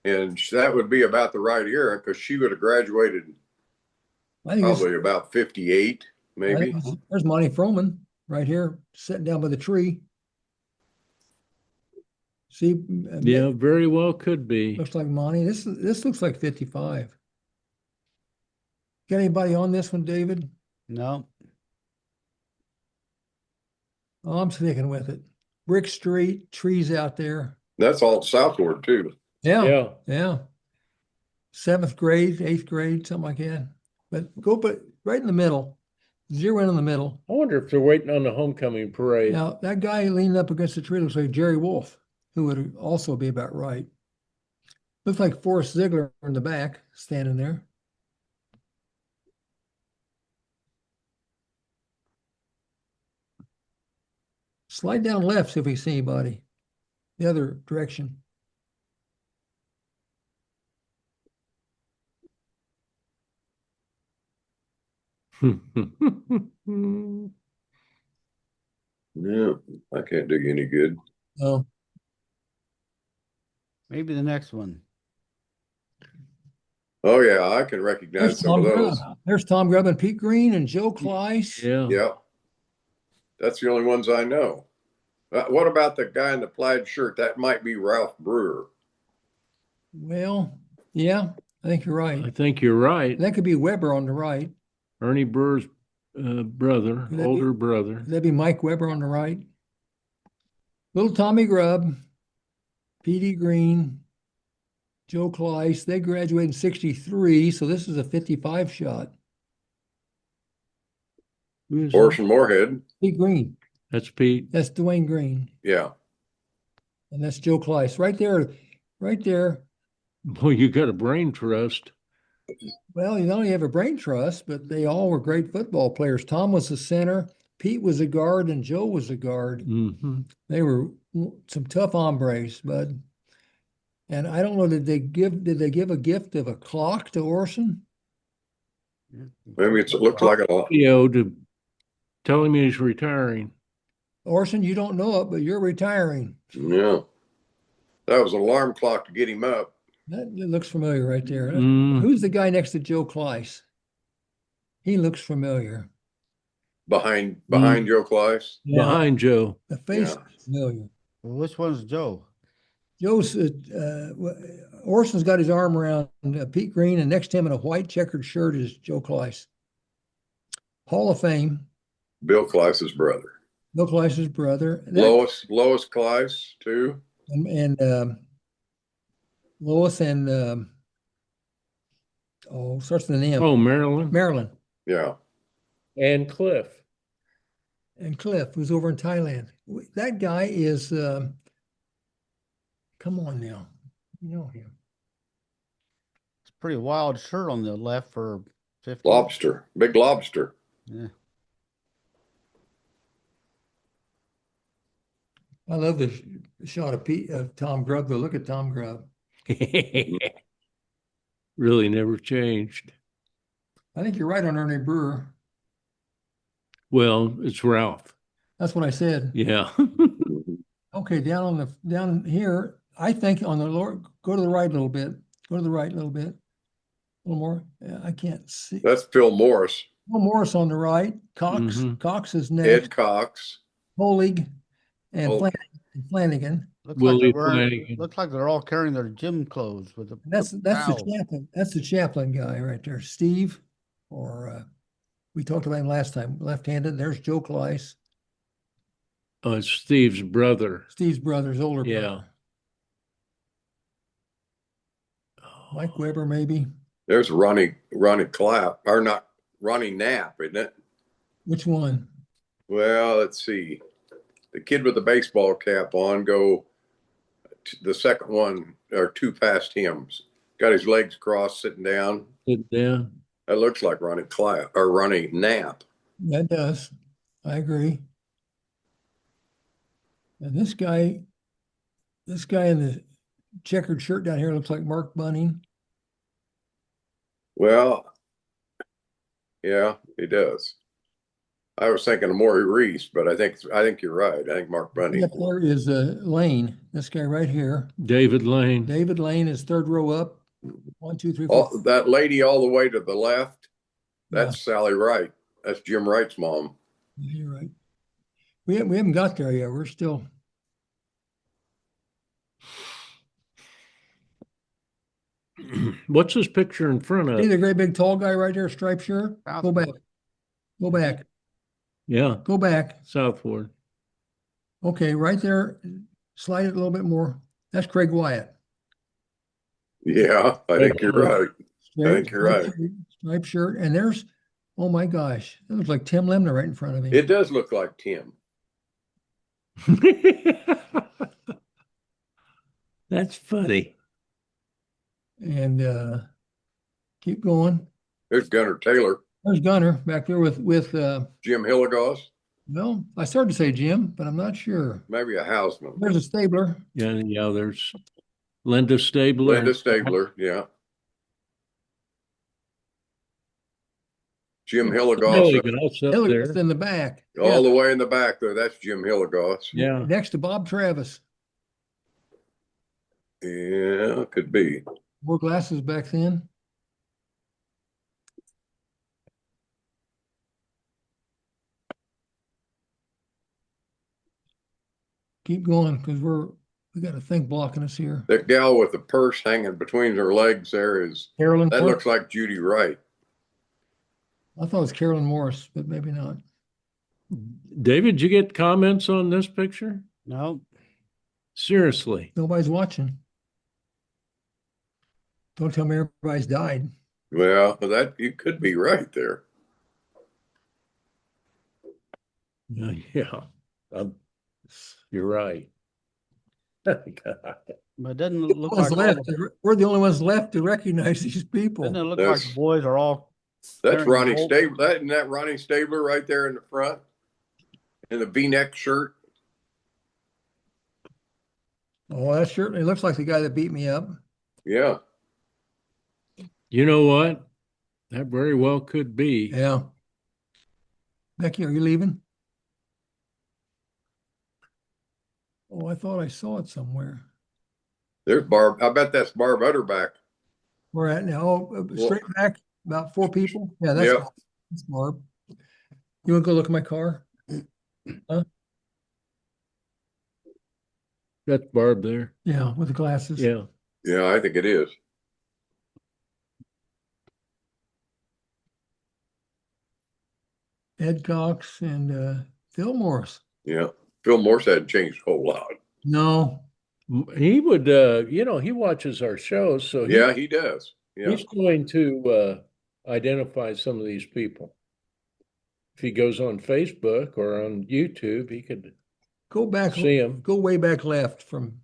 Speaker 3: And that would be about the right era because she would have graduated
Speaker 2: I think it's,
Speaker 3: probably about 58,
Speaker 2: I
Speaker 3: maybe.
Speaker 2: think there's Monty Froman right here, sitting down by the tree. See,
Speaker 4: Yeah, very well could be.
Speaker 2: looks like Monty. This looks like 55. Got anybody on this one, David?
Speaker 1: No,
Speaker 2: Oh, I'm sticking with it. Brick Street, trees out there.
Speaker 3: That's all southward too.
Speaker 2: Yeah, yeah. 7th grade, 8th grade, something like that. But right in the middle, zero in the middle.
Speaker 4: I wonder if they're waiting on the homecoming parade.
Speaker 2: Now, that guy leaning up against the tree looks like Jerry Wolf, who would also be about right. Looks like Forrest Ziegler in the back, standing there. Slide down left, see if we see anybody. The other direction.
Speaker 3: Yeah, I can't do you any good.
Speaker 2: Oh,
Speaker 1: maybe the next one.
Speaker 3: Oh yeah, I can recognize
Speaker 2: there's
Speaker 3: some
Speaker 2: Tom
Speaker 3: of
Speaker 2: Grubb.
Speaker 3: those.
Speaker 2: There's Tom Grubb and Pete Green and Joe Kleiss.
Speaker 4: Yeah.
Speaker 3: Yeah, that's the only ones I know. What about the guy in the plaid shirt? That might be Ralph Brewer.
Speaker 2: Well, yeah, I think you're
Speaker 4: I
Speaker 2: right.
Speaker 4: think you're right.
Speaker 2: That could be Weber on the right.
Speaker 4: Ernie Burr's brother,
Speaker 2: Could that be-
Speaker 4: older brother.
Speaker 2: That'd be Mike Weber on the right. Little Tommy Grubb, Petey Green, Joe Kleiss. They graduated in 63, so this is a 55 shot.
Speaker 4: Who is that?
Speaker 3: Orson Moorhead.
Speaker 2: Pete Green.
Speaker 4: That's Pete.
Speaker 2: That's Dwayne Green.
Speaker 3: Yeah.
Speaker 2: And that's Joe Kleiss. Right there. Right there.
Speaker 4: Boy, you got a brain trust.
Speaker 2: Well, you not only have a brain trust, but they all were great football players. Tom was the center, Pete was a guard, and Joe was a guard.
Speaker 4: Mm-hmm.
Speaker 2: They were some tough hombres, bud. And I don't know, did they give a gift of a clock to Orson?
Speaker 3: Maybe it looks like a lot.
Speaker 4: To tell him he's retiring.
Speaker 2: Orson, you don't know it, but you're retiring.
Speaker 3: Yeah. That was an alarm clock to get him up.
Speaker 2: That looks familiar right there.
Speaker 4: Mm.
Speaker 2: Who's the guy next to Joe Kleiss? He looks familiar.
Speaker 3: Behind
Speaker 4: Mm.
Speaker 3: Joe Kleiss.
Speaker 2: Yeah,
Speaker 4: Behind Joe.
Speaker 2: the face
Speaker 3: Yeah.
Speaker 2: is familiar.
Speaker 1: Well, which one's Joe?
Speaker 2: Joe's Orson's got his arm around Pete Green, and next to him in a white checkered shirt is Joe Kleiss. Hall of Fame.
Speaker 3: Bill Kleiss's brother.
Speaker 2: Bill Kleiss's brother.
Speaker 3: Lois Kleiss too.
Speaker 2: And Lois and starts with an M.
Speaker 4: Oh, Maryland.
Speaker 2: Maryland.
Speaker 3: Yeah.
Speaker 4: And Cliff.
Speaker 2: And Cliff, who's over in Thailand. That guy is come on now. You know him.
Speaker 1: It's a pretty wild shirt on the left for 50.
Speaker 3: Lobster. Big lobster.
Speaker 1: Yeah.
Speaker 2: I love the shot of Tom Grubb, though. Look at Tom Grubb.
Speaker 4: Really never changed.
Speaker 2: I think you're right on Ernie Brewer.
Speaker 4: Well, it's Ralph.
Speaker 2: That's what I said.
Speaker 4: Yeah.
Speaker 2: Okay, down here, I think on the lower, go to the right a little bit. Go to the right a little bit. A little more. Yeah, I can't see.
Speaker 3: That's Phil Morris.
Speaker 2: Phil Morris on the right. Cox.
Speaker 4: Mhm.
Speaker 2: Cox is
Speaker 3: Ed
Speaker 2: next.
Speaker 3: Cox.
Speaker 2: Holig and
Speaker 3: Oh.
Speaker 2: Flanagan.
Speaker 1: Looks
Speaker 4: Willie
Speaker 1: like they're wearing,
Speaker 4: Flanagan.
Speaker 1: looks like they're all carrying their gym clothes with the
Speaker 2: That's the
Speaker 1: towels.
Speaker 2: chaplain. That's the chaplain guy right there. Steve, or we talked about him last time. Left-handed. There's Joe Kleiss.
Speaker 4: It's Steve's brother.
Speaker 2: Steve's brother's older
Speaker 4: Yeah.
Speaker 2: brother. Mike Weber, maybe.
Speaker 3: There's Ronnie Clapp, or not Ronnie Knapp, isn't it?
Speaker 2: Which one?
Speaker 3: Well, let's see. The kid with the baseball cap on, go to the second one or two past him. Got his legs crossed, sitting down.
Speaker 4: Sit down.
Speaker 3: That looks like Ronnie Clapp or Ronnie Knapp.
Speaker 2: That does. I agree. And this guy in the checkered shirt down here looks like Mark Bunning.
Speaker 3: Well, yeah, he does. I was thinking of Maury Reese, but I think you're right. I think Mark Bunny.
Speaker 2: Up there is Lane. This guy right here.
Speaker 4: David Lane.
Speaker 2: David Lane is third row up. 1, 2, 3, 4.
Speaker 3: That lady all the way to the left,
Speaker 2: Yeah,
Speaker 3: that's Sally Wright. That's Jim Wright's mom.
Speaker 2: you're right. We haven't got there yet. We're still.
Speaker 4: What's this picture in front
Speaker 2: See
Speaker 4: of?
Speaker 2: the great big tall guy right there, striped shirt? Go back.
Speaker 1: Southport.
Speaker 2: Go back.
Speaker 4: Yeah,
Speaker 2: Go back.
Speaker 4: Southward.
Speaker 2: Okay, right there. Slide it a little bit more. That's Craig Wyatt.
Speaker 3: Yeah, I think you're right. I think you're right.
Speaker 2: Striped shirt. And there's, oh my gosh, that looks like Tim Lemner right in front of him.
Speaker 3: It does look like Tim.
Speaker 4: That's funny.
Speaker 2: And keep going.
Speaker 3: There's Gunnar Taylor,
Speaker 2: There's Gunner back there with
Speaker 3: Jim Hilligoss,
Speaker 2: well, I started to say Jim, but I'm not sure.
Speaker 3: maybe a Hausman.
Speaker 2: There's a Stabler.
Speaker 4: Yeah, there's Linda Stabler.
Speaker 3: Linda Stabler, yeah. Jim Hilligoss,
Speaker 4: Milligan also up
Speaker 2: Hilligoss
Speaker 4: there.
Speaker 2: in the back.
Speaker 3: all the way in the back there. That's Jim Hilligoss.
Speaker 4: Yeah.
Speaker 2: Next to Bob Travis.
Speaker 3: Yeah, could be.
Speaker 2: Wore glasses back then. Keep going because we got a thing blocking us here.
Speaker 3: That gal with the purse hanging between her legs there is,
Speaker 2: Carolyn.
Speaker 3: that looks like Judy Wright.
Speaker 2: I thought it was Carolyn Morris, but maybe not.
Speaker 4: David, did you get comments on this picture?
Speaker 1: No,
Speaker 4: Seriously.
Speaker 2: Nobody's watching. Don't tell me everybody's died.
Speaker 3: Well, that you could be right there.
Speaker 4: Yeah. You're right.
Speaker 1: but it doesn't look
Speaker 2: One's
Speaker 1: like
Speaker 2: left. We're the only ones left to recognize these people.
Speaker 1: doesn't it look like
Speaker 3: That's-
Speaker 1: the boys are all
Speaker 3: That's
Speaker 1: Aaron
Speaker 3: Ronnie
Speaker 1: Holt.
Speaker 3: Stabler. Isn't that Ronnie Stabler right there in the front? In the V-neck shirt.
Speaker 2: Oh, that certainly looks like the guy that beat me up.
Speaker 3: Yeah.
Speaker 4: You know what? That very well could be.
Speaker 2: Yeah. Becky, are you leaving? Oh, I thought I saw it somewhere.
Speaker 3: There's Barb. I bet that's Barb Utterback.
Speaker 2: Where at now? Oh, straight back, about 4 people. Yeah, that's Barb. You want to go look at my car?
Speaker 4: That's Barb there.
Speaker 2: Yeah, with the glasses.
Speaker 4: Yeah.
Speaker 3: Yeah, I think it is.
Speaker 2: Ed Cox and Phil Morris.
Speaker 3: Yeah. Phil Morse hadn't changed a whole lot.
Speaker 2: No,
Speaker 4: He would, he watches our shows, so
Speaker 3: Yeah, he does. Yeah.
Speaker 4: he's going to identify some of these people. If he goes on Facebook or on YouTube, he could
Speaker 2: go back.
Speaker 4: see him.
Speaker 2: Go way back left from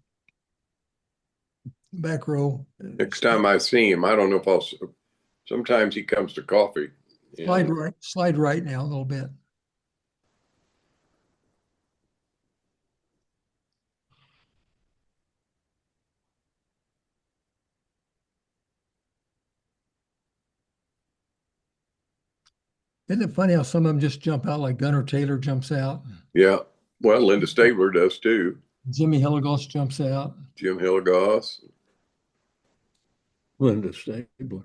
Speaker 2: back row.
Speaker 3: Next time I see him, I don't know if sometimes he comes to coffee.
Speaker 2: Slide right now a little bit. Isn't it funny how some of them just jump out like Gunnar Taylor jumps out?
Speaker 3: Yeah. Well, Linda Stabler does too.
Speaker 2: Jimmy Hilligoss jumps out.
Speaker 3: Jim Hilligoss.
Speaker 4: Linda Stabler.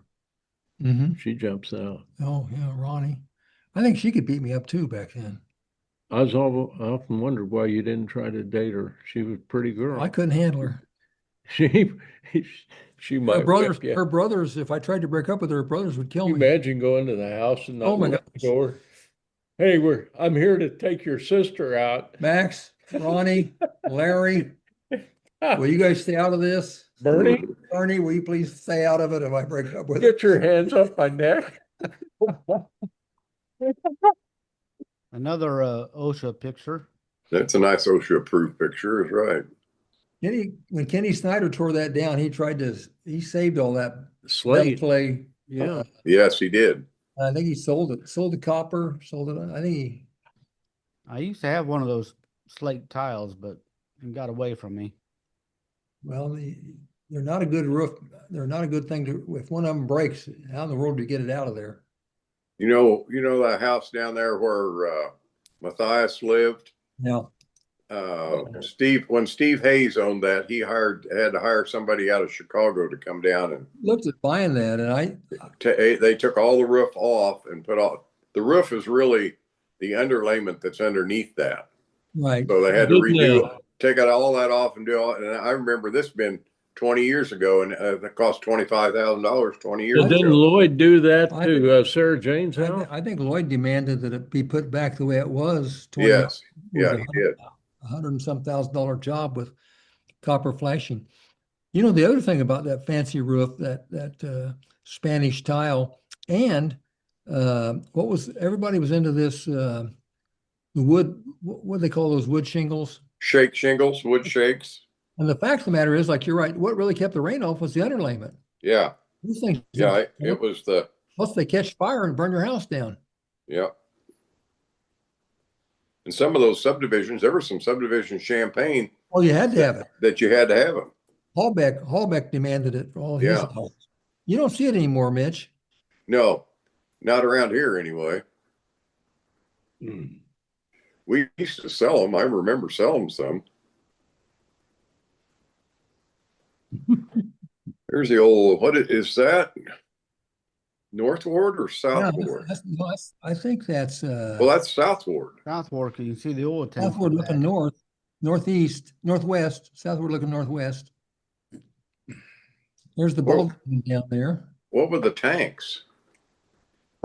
Speaker 2: Mm-hmm.
Speaker 4: She jumps out.
Speaker 2: Oh, yeah, Ronnie. I think she could beat me up too back then.
Speaker 4: I often wondered why you didn't try to date her. She was a pretty girl.
Speaker 2: I couldn't handle her.
Speaker 4: She might.
Speaker 2: Her brothers, if I tried to break up with her brothers would kill
Speaker 4: Can you
Speaker 2: me.
Speaker 4: imagine going to the house and not
Speaker 2: Oh my
Speaker 4: look at the
Speaker 2: gosh.
Speaker 4: door? Hey, I'm here to take your sister out.
Speaker 2: Max, Ronnie, Larry, will you guys stay out of this?
Speaker 4: Bernie,
Speaker 2: Bernie, will you please stay out of it if I break up with
Speaker 4: get your hands off my neck.
Speaker 1: another OSHA picture.
Speaker 3: That's a nice OSHA approved picture, is right.
Speaker 2: When Kenny Snyder tore that down, he saved all that
Speaker 4: Slate.
Speaker 2: clay.
Speaker 4: Yeah.
Speaker 3: Yes, he did.
Speaker 2: I think he sold the copper, sold it. I think
Speaker 1: I used to have one of those slate tiles, but it got away from me.
Speaker 2: they're not a good roof. They're not a good thing if one of them breaks, how in the world do you get it out of there?
Speaker 3: You know that house down there where Matthias lived?
Speaker 2: No.
Speaker 3: When Steve Hayes owned that, he had to hire somebody out of Chicago to come down and
Speaker 2: Looked at buying that, and
Speaker 3: they took all the roof off and the roof is really the underlayment that's underneath that.
Speaker 2: right.
Speaker 3: So they had to take all that off and do all. And I remember this been 20 years ago, and that cost $25,000 20 years
Speaker 4: Well, didn't
Speaker 3: ago.
Speaker 4: Lloyd do that
Speaker 2: I
Speaker 4: to
Speaker 2: think-
Speaker 4: Sarah Jane's house?
Speaker 2: I think Lloyd demanded that it be put back the way it was.
Speaker 3: Yes, yeah,
Speaker 2: with
Speaker 3: he did.
Speaker 2: a $100 and some $1,000 job with copper flashing. You know, the other thing about that fancy roof, that Spanish tile, and everybody was into this the wood. What do they call those wood shingles?
Speaker 3: Shake shingles, wood shakes.
Speaker 2: And the fact of the matter is, like you're right, what really kept the rain off was the underlayment.
Speaker 3: Yeah,
Speaker 2: These things,
Speaker 3: yeah, it was the,
Speaker 2: plus they catch fire and burn your house down.
Speaker 3: yeah. And some of those subdivisions, there were some subdivisions Champaign
Speaker 2: Oh, you had to have it.
Speaker 3: that you had to have them.
Speaker 2: Hallbeck demanded it for all his
Speaker 3: Yeah.
Speaker 2: houses. You don't see it anymore, Mitch.
Speaker 3: No, not around here anyway.
Speaker 4: Hmm.
Speaker 3: We used to sell them. I remember selling some. There's the old, is that? North Ward or South Ward?
Speaker 2: I think that's
Speaker 3: Well, that's South Ward.
Speaker 1: Southwark, you can see the old town.
Speaker 2: southward looking northeast, northwest, southward looking northwest. There's the
Speaker 3: Whoa.
Speaker 2: ball down there.
Speaker 3: What were the tanks?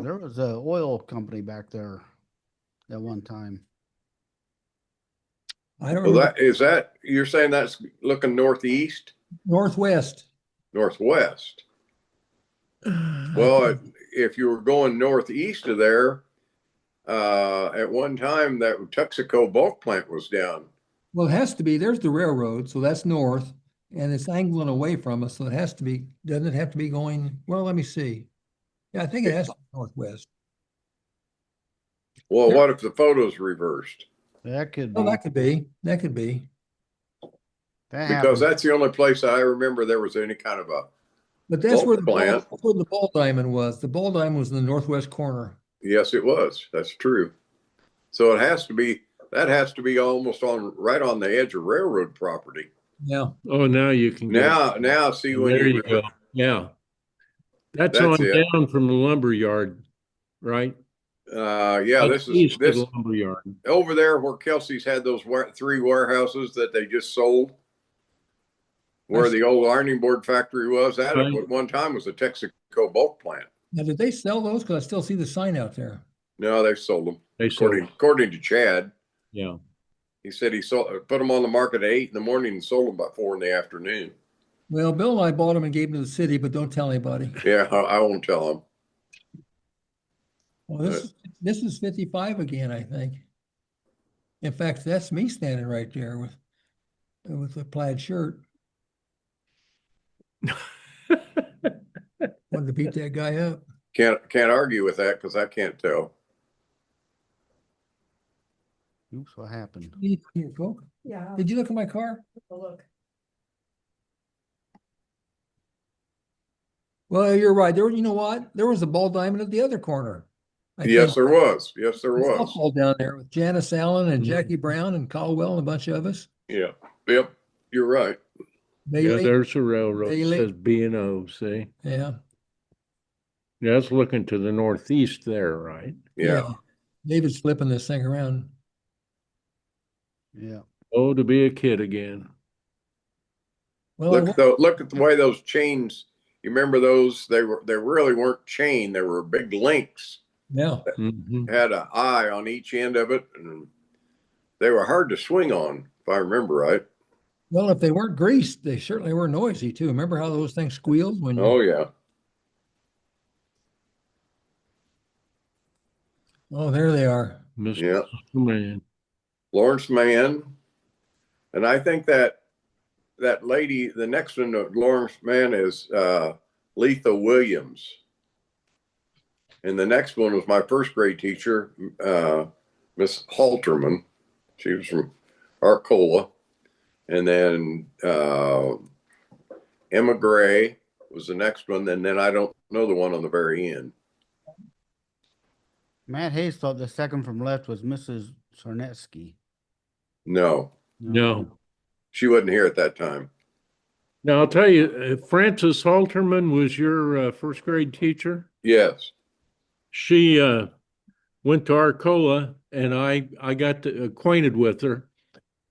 Speaker 1: There was a oil company back there at one time.
Speaker 2: I don't
Speaker 3: Well,
Speaker 2: remember.
Speaker 3: that you're saying that's looking northeast,
Speaker 2: Northwest.
Speaker 3: northwest.
Speaker 2: I
Speaker 3: Well,
Speaker 2: think-
Speaker 3: if you were going northeast of there, at one time that Tuxico bulk plant was down.
Speaker 2: well, it has to be. There's the railroad, so that's north, and it's angling away from us, so it has to be. Doesn't it have to be going? Well, let me see. Yeah, I think it has to be northwest.
Speaker 3: Well,
Speaker 2: Yeah.
Speaker 3: what if the photo's reversed?
Speaker 1: That could
Speaker 2: Oh,
Speaker 1: be.
Speaker 2: that could be. That could be.
Speaker 1: That
Speaker 3: Because
Speaker 1: happens.
Speaker 3: that's the only place I remember there was any kind of a,
Speaker 2: But that's where
Speaker 3: Bulk plant.
Speaker 2: that's where the ball diamond was. The ball diamond was in the northwest corner.
Speaker 3: yes, it was. That's true. So that has to be almost right on the edge of railroad property.
Speaker 2: Yeah.
Speaker 4: Oh, now you can
Speaker 3: Now see when
Speaker 4: there
Speaker 3: you,
Speaker 4: you go. Yeah. That's
Speaker 3: That's
Speaker 4: on
Speaker 3: it.
Speaker 4: down from the lumber yard, right?
Speaker 3: yeah,
Speaker 4: That's
Speaker 3: this
Speaker 4: east
Speaker 3: is
Speaker 4: of the lumber yard.
Speaker 3: over there where Kelsey's had those three warehouses that they just sold, where the old ironing board factory was. That
Speaker 4: Right.
Speaker 3: at one time was a Texaco bulk plant.
Speaker 2: Now, did they sell those? Because I still see the sign out there.
Speaker 3: No, they sold them.
Speaker 4: They sold.
Speaker 3: According to Chad,
Speaker 4: Yeah.
Speaker 3: he said he put them on the market at 8 in the morning and sold them by 4 in the afternoon.
Speaker 2: Well, Bill and I bought them and gave them to the city, but don't tell anybody.
Speaker 3: Yeah, I won't tell him.
Speaker 2: Well, this is 55 again, I think. In fact, that's me standing right there with a plaid shirt. Wanted to beat that guy up.
Speaker 3: Can't argue with that because I can't tell.
Speaker 1: Oops, what happened?
Speaker 2: Here, Coke.
Speaker 5: Yeah,
Speaker 2: Did you look at my car?
Speaker 5: I'll look.
Speaker 2: Well, you're right. There, you know what? There was a ball diamond at the other corner. I
Speaker 3: Yes,
Speaker 2: think.
Speaker 3: there was. Yes, there
Speaker 2: The
Speaker 3: was.
Speaker 2: softball down there with Janice Allen and
Speaker 4: Mhm.
Speaker 2: Jackie Brown and Caldwell and a bunch of us.
Speaker 3: Yeah. Yep. You're right.
Speaker 4: Yeah,
Speaker 2: Bailey.
Speaker 4: there's a railroad. It
Speaker 2: Bailey.
Speaker 4: says B&O, see?
Speaker 2: Yeah.
Speaker 4: Yeah, it's looking to the northeast there, right?
Speaker 3: Yeah.
Speaker 2: David's flipping this thing around.
Speaker 1: Yeah.
Speaker 4: Oh, to be a kid again.
Speaker 2: Well,
Speaker 3: Look at the way those chains. You remember those? They really weren't chain. They were big links.
Speaker 2: yeah.
Speaker 4: Mhm.
Speaker 3: Had an eye on each end of it, and they were hard to swing on, if I remember right.
Speaker 2: Well, if they weren't greased, they certainly were noisy too. Remember how those things squealed when you,
Speaker 3: Oh yeah.
Speaker 2: oh, there they are.
Speaker 4: Mr.
Speaker 3: Yeah.
Speaker 4: Man.
Speaker 3: Lawrence Mann, and I think that lady, the next one to Lawrence Mann is Letha Williams, and the next one was my first grade teacher, Miss Halterman. She was from Arcola, and then Emma Gray was the next one, and then I don't know the one on the very end.
Speaker 1: Matt Hayes thought the second from left was Mrs. Sarnetsky.
Speaker 3: No,
Speaker 4: No.
Speaker 3: she wasn't here at that time.
Speaker 4: Now, I'll tell you, Frances Halterman was your first grade teacher.
Speaker 3: Yes.
Speaker 4: She went to Arcola, and I got acquainted with her.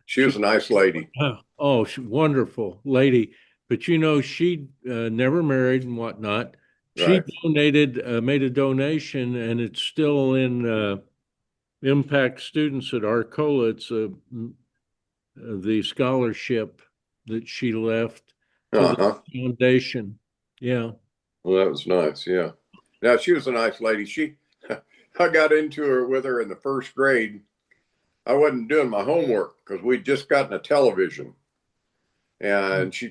Speaker 3: She was a nice lady.
Speaker 4: Oh, she's wonderful lady. But you know, she never married and whatnot. She
Speaker 3: Right.
Speaker 4: donated, made a donation, and it's still in Impact Students at Arcola. It's the scholarship that she left to the
Speaker 3: Uh-huh.
Speaker 4: foundation. Yeah.
Speaker 3: Well, that was nice. Yeah. Now she was a nice lady. I got into her with her in the first grade. I wasn't doing my homework because we'd just gotten a television. And she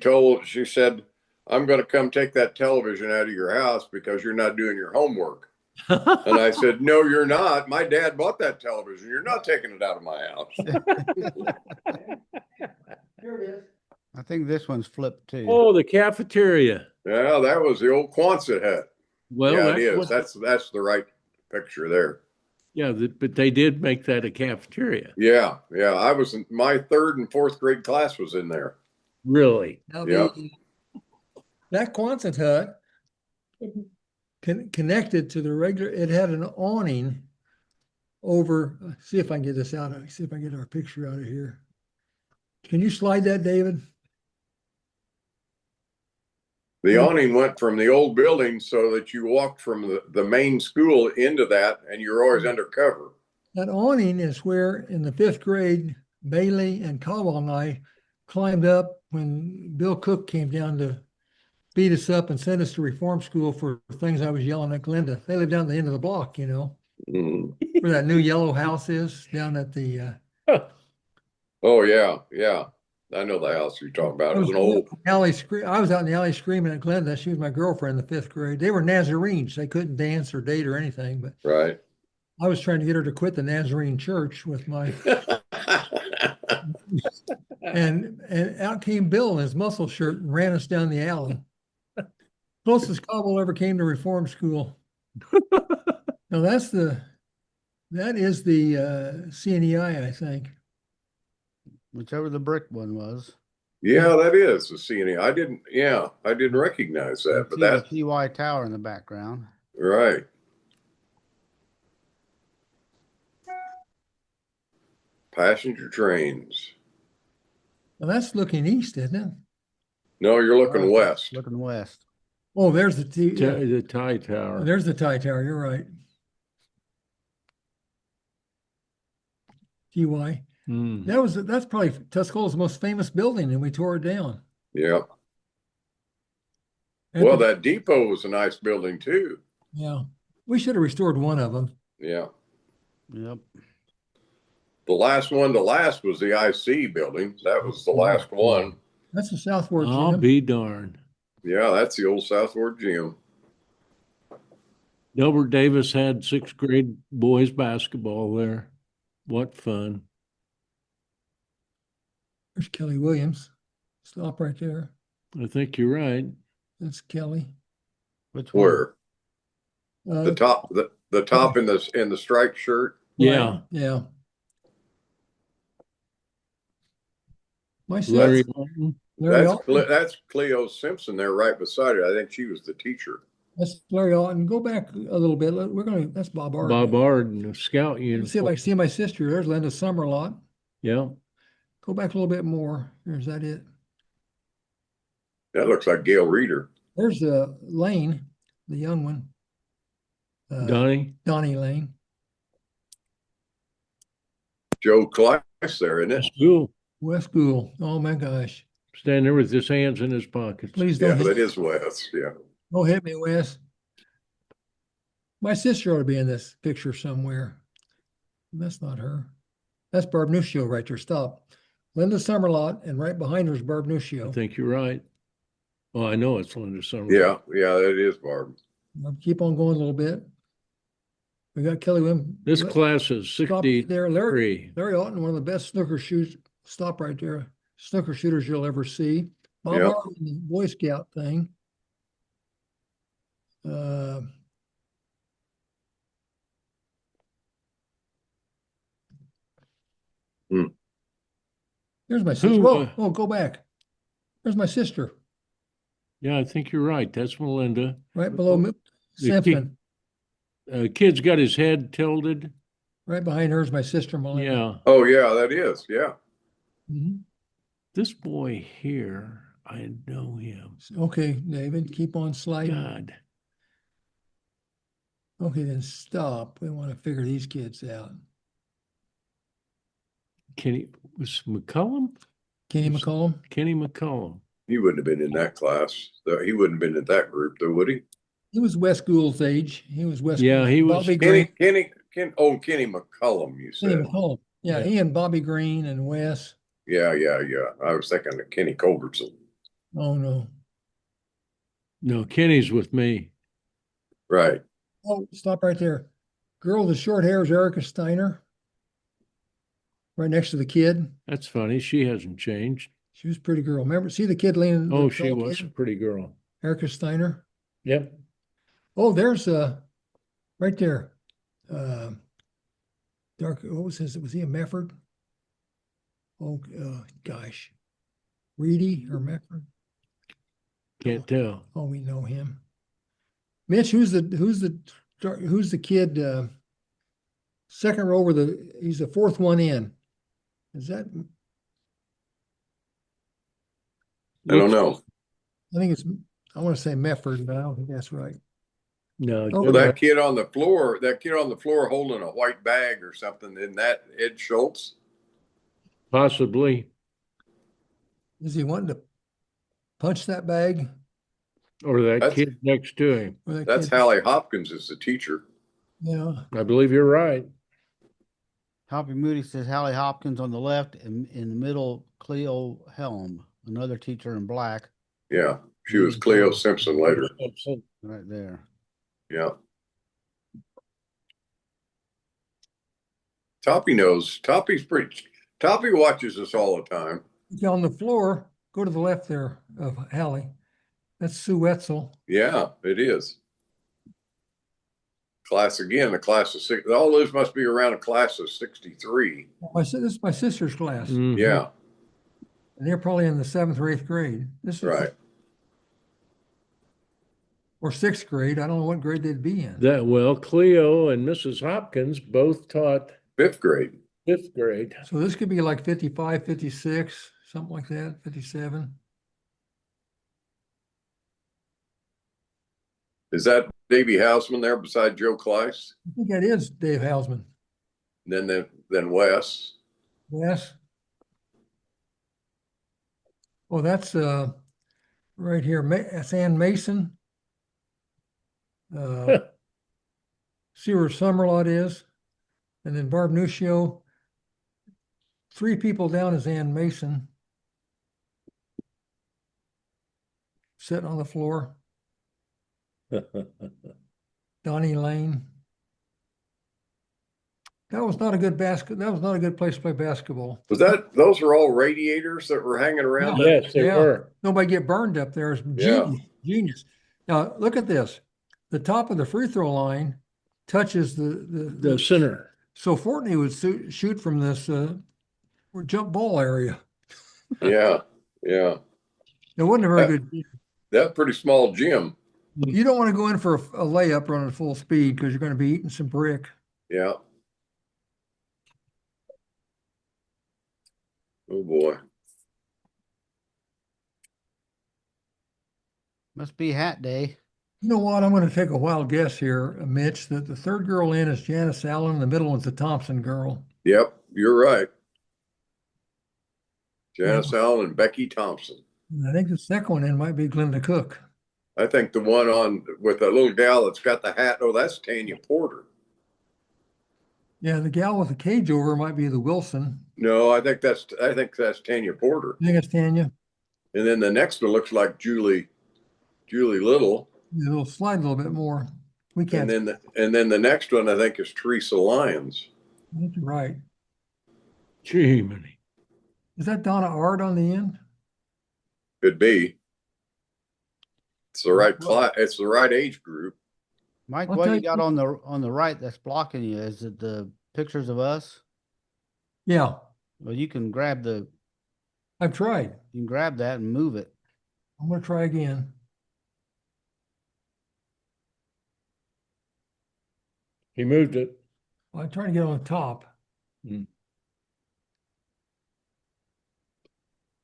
Speaker 3: said, I'm going to come take that television out of your house because you're not doing your homework. And I said, no, you're not. My dad bought that television. You're not taking it out of my house.
Speaker 2: Here it is.
Speaker 1: I think this one's flipped too.
Speaker 4: Oh, the cafeteria.
Speaker 3: Yeah, that was the old Quonset hut.
Speaker 4: Well,
Speaker 3: Yeah, it
Speaker 4: that's
Speaker 3: is.
Speaker 4: what,
Speaker 3: That's the right picture there.
Speaker 4: yeah, but they did make that a cafeteria.
Speaker 3: Yeah, yeah. I was in my 3rd and 4th grade class was in there.
Speaker 4: Really?
Speaker 2: Now,
Speaker 3: Yeah.
Speaker 2: that Quonset hut connected to the regular, it had an awning over, see if I can get this out, see if I can get our picture out of here. Can you slide that, David?
Speaker 3: The awning went from the old building so that you walked from the main school into that and you're always undercover.
Speaker 2: That awning is where in the 5th grade, Bailey and Caldwell and I climbed up when Bill Cook came down to beat us up and send us to reform school for things I was yelling at Glenda. They live down at the end of the block, you know,
Speaker 3: Mm.
Speaker 2: where that new yellow house is down at the,
Speaker 3: Oh yeah, yeah. I know the house you're talking about. It was an old.
Speaker 2: I was out in the alley screaming at Glenda. She was my girlfriend in the 5th grade. They were Nazarenes. They couldn't dance or date or anything, but
Speaker 3: Right.
Speaker 2: I was trying to get her to quit the Nazarene church with my, and out came Bill in his muscle shirt and ran us down the alley. Closest Cobble ever came to reform school. Now that is the CNEI, I think.
Speaker 1: Whichever the brick one was.
Speaker 3: Yeah, that is the CNE. I didn't recognize that,
Speaker 1: You
Speaker 3: but
Speaker 1: see the
Speaker 3: that's
Speaker 1: TY Tower in the background.
Speaker 3: right. Passenger trains.
Speaker 2: Well, that's looking east, isn't it?
Speaker 3: No, you're looking west.
Speaker 1: Looking west.
Speaker 2: Oh, there's the
Speaker 4: The tie tower.
Speaker 2: there's the tie tower. You're right. TY.
Speaker 4: Mm.
Speaker 2: That's probably Tuscola's most famous building, and we tore it down.
Speaker 3: Yeah.
Speaker 2: At
Speaker 3: Well,
Speaker 2: the-
Speaker 3: that depot was a nice building too.
Speaker 2: yeah, we should have restored one of them.
Speaker 3: Yeah.
Speaker 1: Yep.
Speaker 3: The last one to last was the IC building. That was the last one.
Speaker 2: That's the Southward
Speaker 4: I'll
Speaker 2: Gym.
Speaker 4: be darned.
Speaker 3: Yeah, that's the old Southward Gym.
Speaker 4: Delbert Davis had 6th grade boys basketball there. What fun.
Speaker 2: There's Kelly Williams. Stop right there.
Speaker 4: I think you're right.
Speaker 2: That's Kelly.
Speaker 1: Which one?
Speaker 3: Where
Speaker 2: Uh,
Speaker 3: the top in the striped shirt.
Speaker 4: Yeah.
Speaker 2: right, yeah. My
Speaker 4: Larry
Speaker 2: son,
Speaker 4: Martin.
Speaker 2: Larry Alton.
Speaker 3: That's Cleo Simpson there right beside her. I think she was the teacher.
Speaker 2: That's Larry Alton. Go back a little bit. That's Bob Art.
Speaker 4: Bob Arden, scout
Speaker 2: Let's see if
Speaker 4: uniform.
Speaker 2: I see my sister. There's Linda Summerlot.
Speaker 4: Yeah.
Speaker 2: Go back a little bit more. Is that it?
Speaker 3: That looks like Gail Reeder.
Speaker 2: There's Lane, the young one.
Speaker 4: Donnie.
Speaker 2: Donnie Lane.
Speaker 3: Joe Kleiss there, isn't it?
Speaker 4: School.
Speaker 2: West School. Oh my gosh.
Speaker 4: Standing there with his hands in his pockets.
Speaker 2: Please
Speaker 3: Yeah,
Speaker 2: don't
Speaker 3: that
Speaker 2: hit,
Speaker 3: is Wes. Yeah.
Speaker 2: don't hit me, Wes. My sister ought to be in this picture somewhere. That's not her. That's Barb Nuccio right there. Stop. Linda Summerlot, and right behind her is Barb
Speaker 4: I
Speaker 2: Nuccio.
Speaker 4: think you're right. Oh, I know it's Linda Summer.
Speaker 3: Yeah, yeah, that is Barb.
Speaker 2: I'll keep on going a little bit. We got Kelly Wim.
Speaker 4: This class is
Speaker 2: Stop there.
Speaker 4: 63.
Speaker 2: Larry Alton, one of the best snooker shooters. Stop right there. Snooker shooters you'll ever see. Bob
Speaker 3: Yeah.
Speaker 2: Art in the Boy Scout thing. There's my sister.
Speaker 4: Who,
Speaker 2: Whoa, go back. There's my sister,
Speaker 4: Yeah, I think you're right. That's Melinda.
Speaker 2: right below Simpson.
Speaker 4: Kid's got his head tilted.
Speaker 2: Right behind her is my sister, Melinda.
Speaker 4: Yeah.
Speaker 3: Oh yeah, that is. Yeah.
Speaker 2: Mhm.
Speaker 4: This boy here, I know him.
Speaker 2: Okay, David, keep on sliding.
Speaker 4: God.
Speaker 2: Okay, then stop. We want to figure these kids out.
Speaker 4: Was McCullum?
Speaker 2: Kenny McCollum?
Speaker 4: Kenny McCullum.
Speaker 3: He wouldn't have been in that class. He wouldn't have been in that group, though, would he?
Speaker 2: He was Wes Gould's age. He was Wes.
Speaker 4: Yeah, he was.
Speaker 2: Bobby Green.
Speaker 3: Kenny McCullum, you
Speaker 2: Kenny
Speaker 3: said.
Speaker 2: McCollum. Yeah,
Speaker 4: Yeah.
Speaker 2: he and Bobby Green and Wes.
Speaker 3: Yeah. I was thinking of Kenny Culbertson.
Speaker 2: Oh, no.
Speaker 4: No, Kenny's with me.
Speaker 3: Right.
Speaker 2: Oh, stop right there. Girl with the short hair is Erica Steiner. Right next to the kid.
Speaker 4: That's funny. She hasn't changed.
Speaker 2: She was a pretty girl. Remember, see the kid leaning?
Speaker 4: Oh,
Speaker 2: the
Speaker 4: she
Speaker 2: tall
Speaker 4: was a
Speaker 2: kid?
Speaker 4: pretty girl.
Speaker 2: Erica Steiner.
Speaker 4: Yep.
Speaker 2: Oh, there's right there. Dark, what was his? Was he a Mefford? Oh, gosh. Reedy or Mefford?
Speaker 4: Can't tell.
Speaker 2: Oh, we know him. Mitch, who's the kid? Second row over he's the fourth one in. Is that?
Speaker 3: I don't know.
Speaker 2: I think it's. I want to say Mefford, but I don't think that's right.
Speaker 4: No.
Speaker 2: Oh,
Speaker 3: Well, that kid on the floor holding a white bag or something, isn't that Ed Schultz?
Speaker 4: Possibly.
Speaker 2: Is he wanting to punch that bag?
Speaker 4: Or that
Speaker 3: That's-
Speaker 4: kid next to him.
Speaker 2: Or that
Speaker 3: That's
Speaker 2: kid?
Speaker 3: Hallie Hopkins is the teacher.
Speaker 2: Yeah.
Speaker 4: I believe you're right.
Speaker 1: Hoppy Moody says Hallie Hopkins on the left, and in the middle, Cleo Helm, another teacher in black,
Speaker 3: Yeah. She was Cleo Simpson later.
Speaker 1: right there.
Speaker 3: Yeah. Toppy knows. Toppy watches us all the time.
Speaker 2: On the floor, go to the left there of Hallie. That's Sue Wetzel.
Speaker 3: Yeah, it is. A class of six. All those must be around a class of 63.
Speaker 2: This is my sister's class.
Speaker 4: Mhm.
Speaker 3: Yeah,
Speaker 2: And they're probably in the 7th or 8th grade. This is
Speaker 3: right.
Speaker 2: or 6th grade. I don't know what grade they'd be in.
Speaker 4: Cleo and Mrs. Hopkins both taught
Speaker 3: 5th grade.
Speaker 4: 5th grade.
Speaker 2: So this could be like 55, 56, something like that, 57.
Speaker 3: Is that Davey Hausman there beside Joe Kleiss?
Speaker 2: I think that is Dave Hausman.
Speaker 3: Then Wes.
Speaker 2: Yes. Oh, that's right here. That's Ann Mason. See where Summerlot is, and then Barb Nuccio. 3 people down is Ann Mason, sitting on the floor. Donnie Lane. That was not a good That was not a good place to play basketball.
Speaker 3: Those are all radiators that were hanging around?
Speaker 2: Yeah.
Speaker 4: Yes, they were.
Speaker 2: Nobody get burned up there. It's
Speaker 3: Yeah.
Speaker 2: Genius. Now look at this. The top of the free throw line touches
Speaker 4: The center.
Speaker 2: So Fortney would shoot from this jump ball area.
Speaker 3: Yeah.
Speaker 2: It wasn't a very good.
Speaker 3: That's pretty small gym.
Speaker 2: You don't want to go in for a layup running full speed because you're going to be eating some brick.
Speaker 3: Yeah. Oh boy.
Speaker 1: Must be hat day.
Speaker 2: You know what? I'm going to take a wild guess here, Mitch, that the third girl in is Janice Allen, and the middle one's the Thompson girl.
Speaker 3: Yep, you're right. Janice Allen and Becky Thompson.
Speaker 2: And I think the second one in might be Glenda Cook.
Speaker 3: I think the one on with the little gal that's got the hat. Oh, that's Tanya Porter.
Speaker 2: Yeah, the gal with the cage over might be the Wilson.
Speaker 3: No, I think that's Tanya Porter.
Speaker 2: I think it's Tanya.
Speaker 3: And then the next one looks like Julie Little.
Speaker 2: It'll slide a little bit more. We can't.
Speaker 3: And then the next one I think is Teresa Lyons.
Speaker 2: I think you're right.
Speaker 4: Gee, many.
Speaker 2: Is that Donna Ard on the end?
Speaker 3: Could be. It's the right class. It's the right age group.
Speaker 1: Mike,
Speaker 2: I'll
Speaker 1: what
Speaker 2: tell
Speaker 1: you
Speaker 2: you-
Speaker 1: got on the right that's blocking you? Is it the pictures of us?
Speaker 2: Yeah,
Speaker 1: Well, you can grab
Speaker 2: I've tried.
Speaker 1: that and move it.
Speaker 2: I'm going to try again.
Speaker 4: He moved it.
Speaker 2: Well, I'm trying to get on the top.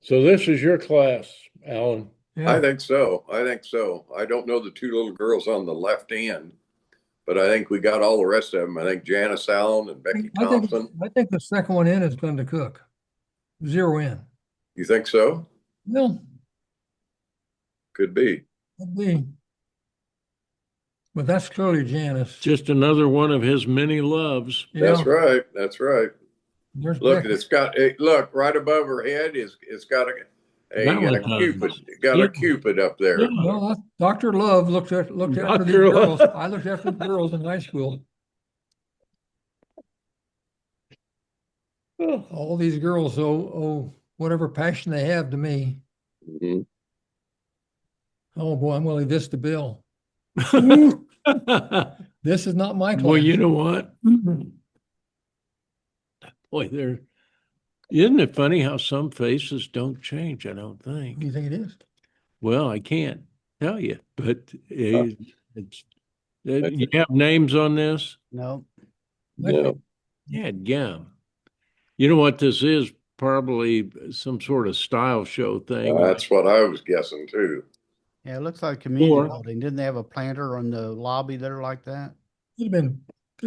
Speaker 4: So this is your class, Alan.
Speaker 3: I
Speaker 2: Yeah,
Speaker 3: think so. I think so. I don't know the two little girls on the left end, but I think we got all the rest of them. I think Janice Allen and Becky Thompson.
Speaker 2: I think the second one in is Glenda Cook. Zero in.
Speaker 3: You think so?
Speaker 2: Well,
Speaker 3: Could be.
Speaker 2: could be. But that's clearly Janice.
Speaker 4: Just another one of his many loves.
Speaker 3: That's
Speaker 2: Yeah,
Speaker 3: right. That's right.
Speaker 2: there's
Speaker 3: Look,
Speaker 2: Becky.
Speaker 3: it's got look right above her head is it's got a
Speaker 4: Valentine's.
Speaker 3: cupid. Got
Speaker 4: Yeah.
Speaker 3: a cupid up there.
Speaker 4: Yeah.
Speaker 2: Well, Dr. Love looked after these
Speaker 4: Dr.
Speaker 2: girls.
Speaker 4: Love.
Speaker 2: I looked after the girls in high school. All these girls owe whatever passion they have to me.
Speaker 3: Mhm.
Speaker 2: Oh boy, I'm willing this to Bill.
Speaker 4: Well,
Speaker 2: This is not my class.
Speaker 4: you know what? Boy, isn't it funny how some faces don't change? I don't
Speaker 2: Who do
Speaker 4: think.
Speaker 2: you think it is?
Speaker 4: Well, I can't tell you, but it's
Speaker 3: That's
Speaker 4: you have names on this?
Speaker 1: No,
Speaker 3: No.
Speaker 4: Yeah, gum. You know what this is? Probably some sort of style show thing.
Speaker 3: That's what I was guessing too.
Speaker 1: yeah, it looks like a community
Speaker 4: Or-
Speaker 1: building. Didn't they have a planter on the lobby there like that?
Speaker 2: Could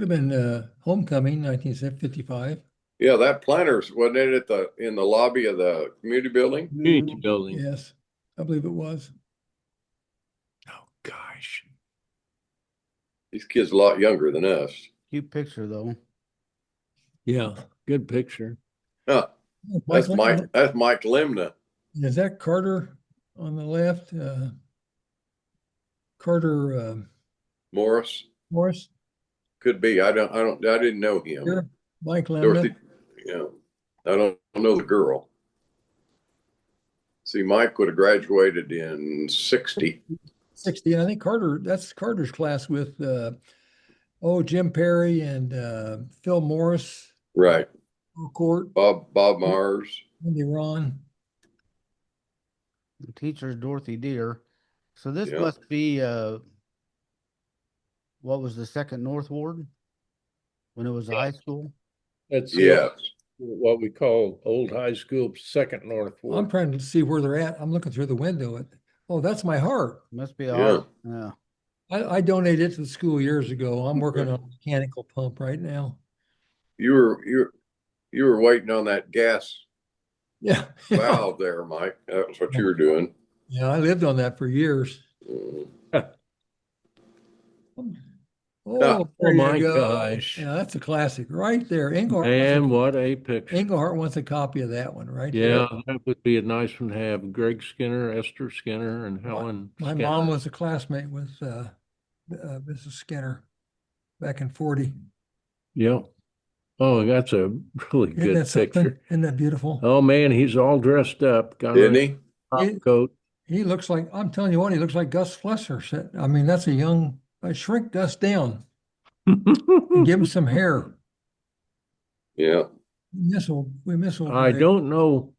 Speaker 2: have been homecoming, 1955.
Speaker 3: Yeah, that planter's wasn't it in the lobby of the community building?
Speaker 4: Community
Speaker 1: Mhm.
Speaker 4: building.
Speaker 2: Yes, I believe it was.
Speaker 4: Oh gosh.
Speaker 3: These kids a lot younger than us.
Speaker 1: Cute picture though.
Speaker 4: Yeah, good picture.
Speaker 3: Huh.
Speaker 2: Mike
Speaker 3: That's Mike. That's Mike Limna.
Speaker 2: Is that Carter on the left? Carter
Speaker 3: Morris
Speaker 2: Morris?
Speaker 3: could be. I didn't know him.
Speaker 2: Here, Mike
Speaker 3: Dorothy.
Speaker 2: Lemna.
Speaker 3: Yeah. I don't know the girl. See, Mike would have graduated in 60.
Speaker 2: 60. And I think that's Carter's class with Jim Perry and Phil Morris,
Speaker 3: Right.
Speaker 2: Court,
Speaker 3: Bob Mars.
Speaker 2: Wendy Ron.
Speaker 1: The teacher's Dorothy Deer. So this
Speaker 3: Yeah.
Speaker 1: must be what was the second North Ward when it was a high school?
Speaker 4: That's
Speaker 3: Yes.
Speaker 4: what we call old high school second North
Speaker 2: I'm
Speaker 4: Ward.
Speaker 2: trying to see where they're at. I'm looking through the window. That's my heart.
Speaker 1: Must be a
Speaker 3: Yeah.
Speaker 1: hard. Yeah.
Speaker 2: I donated it to the school years ago. I'm working on a mechanical pump right now.
Speaker 3: You were waiting on that gas
Speaker 2: Yeah.
Speaker 3: valve there, Mike. That was what you were doing.
Speaker 2: Yeah, I lived on that for years.
Speaker 3: Mhm.
Speaker 2: Oh, there
Speaker 4: Oh my
Speaker 2: you go.
Speaker 4: gosh.
Speaker 2: Yeah, that's a classic right there. Engelhardt
Speaker 4: And what a picture.
Speaker 2: Engelhardt wants a copy of that one right
Speaker 4: Yeah, that would be a nice one to have. Greg Skinner, Esther Skinner, and
Speaker 2: there.
Speaker 4: Helen
Speaker 2: My
Speaker 4: Skinner.
Speaker 2: mom was a classmate with Mrs. Skinner back in 40.
Speaker 4: Yeah. Oh, that's a really
Speaker 2: Isn't
Speaker 4: good
Speaker 2: that something?
Speaker 4: picture.
Speaker 2: Isn't that beautiful?
Speaker 4: Oh man, he's all dressed up. Got
Speaker 3: Didn't
Speaker 4: a
Speaker 3: he?
Speaker 4: top coat.
Speaker 2: He looks like, I'm telling you what, he looks like Gus Flesser. I mean, that's I shrink Gus down and give him some hair.
Speaker 3: Yeah.
Speaker 2: We miss old
Speaker 4: I
Speaker 2: Greg.
Speaker 4: don't know.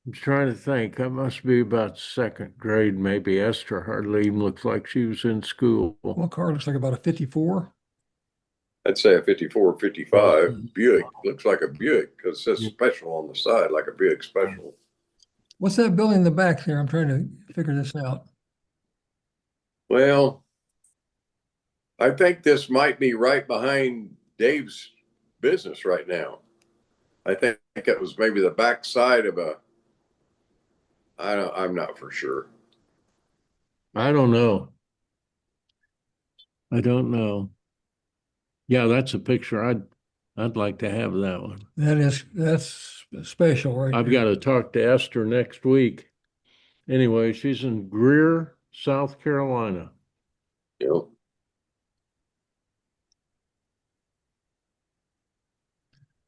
Speaker 4: I'm trying to think. I must be about second grade, maybe. Esther hardly even looks like she was in school.
Speaker 2: What car looks like about a 54?
Speaker 3: I'd say a 54, 55 Buick. Looks like a Buick because it says special on the side, like a Buick special.
Speaker 2: What's that building in the back there? I'm trying to figure this out.
Speaker 3: Well, I think this might be right behind Dave's business right now. I think it was maybe the back side of I'm not for sure.
Speaker 4: I don't know. I don't know. Yeah, that's a picture. I'd like to have that one.
Speaker 2: That's special right
Speaker 4: I've
Speaker 2: there.
Speaker 4: got to talk to Esther next week. Anyway, she's in Greer, South Carolina.
Speaker 3: You know,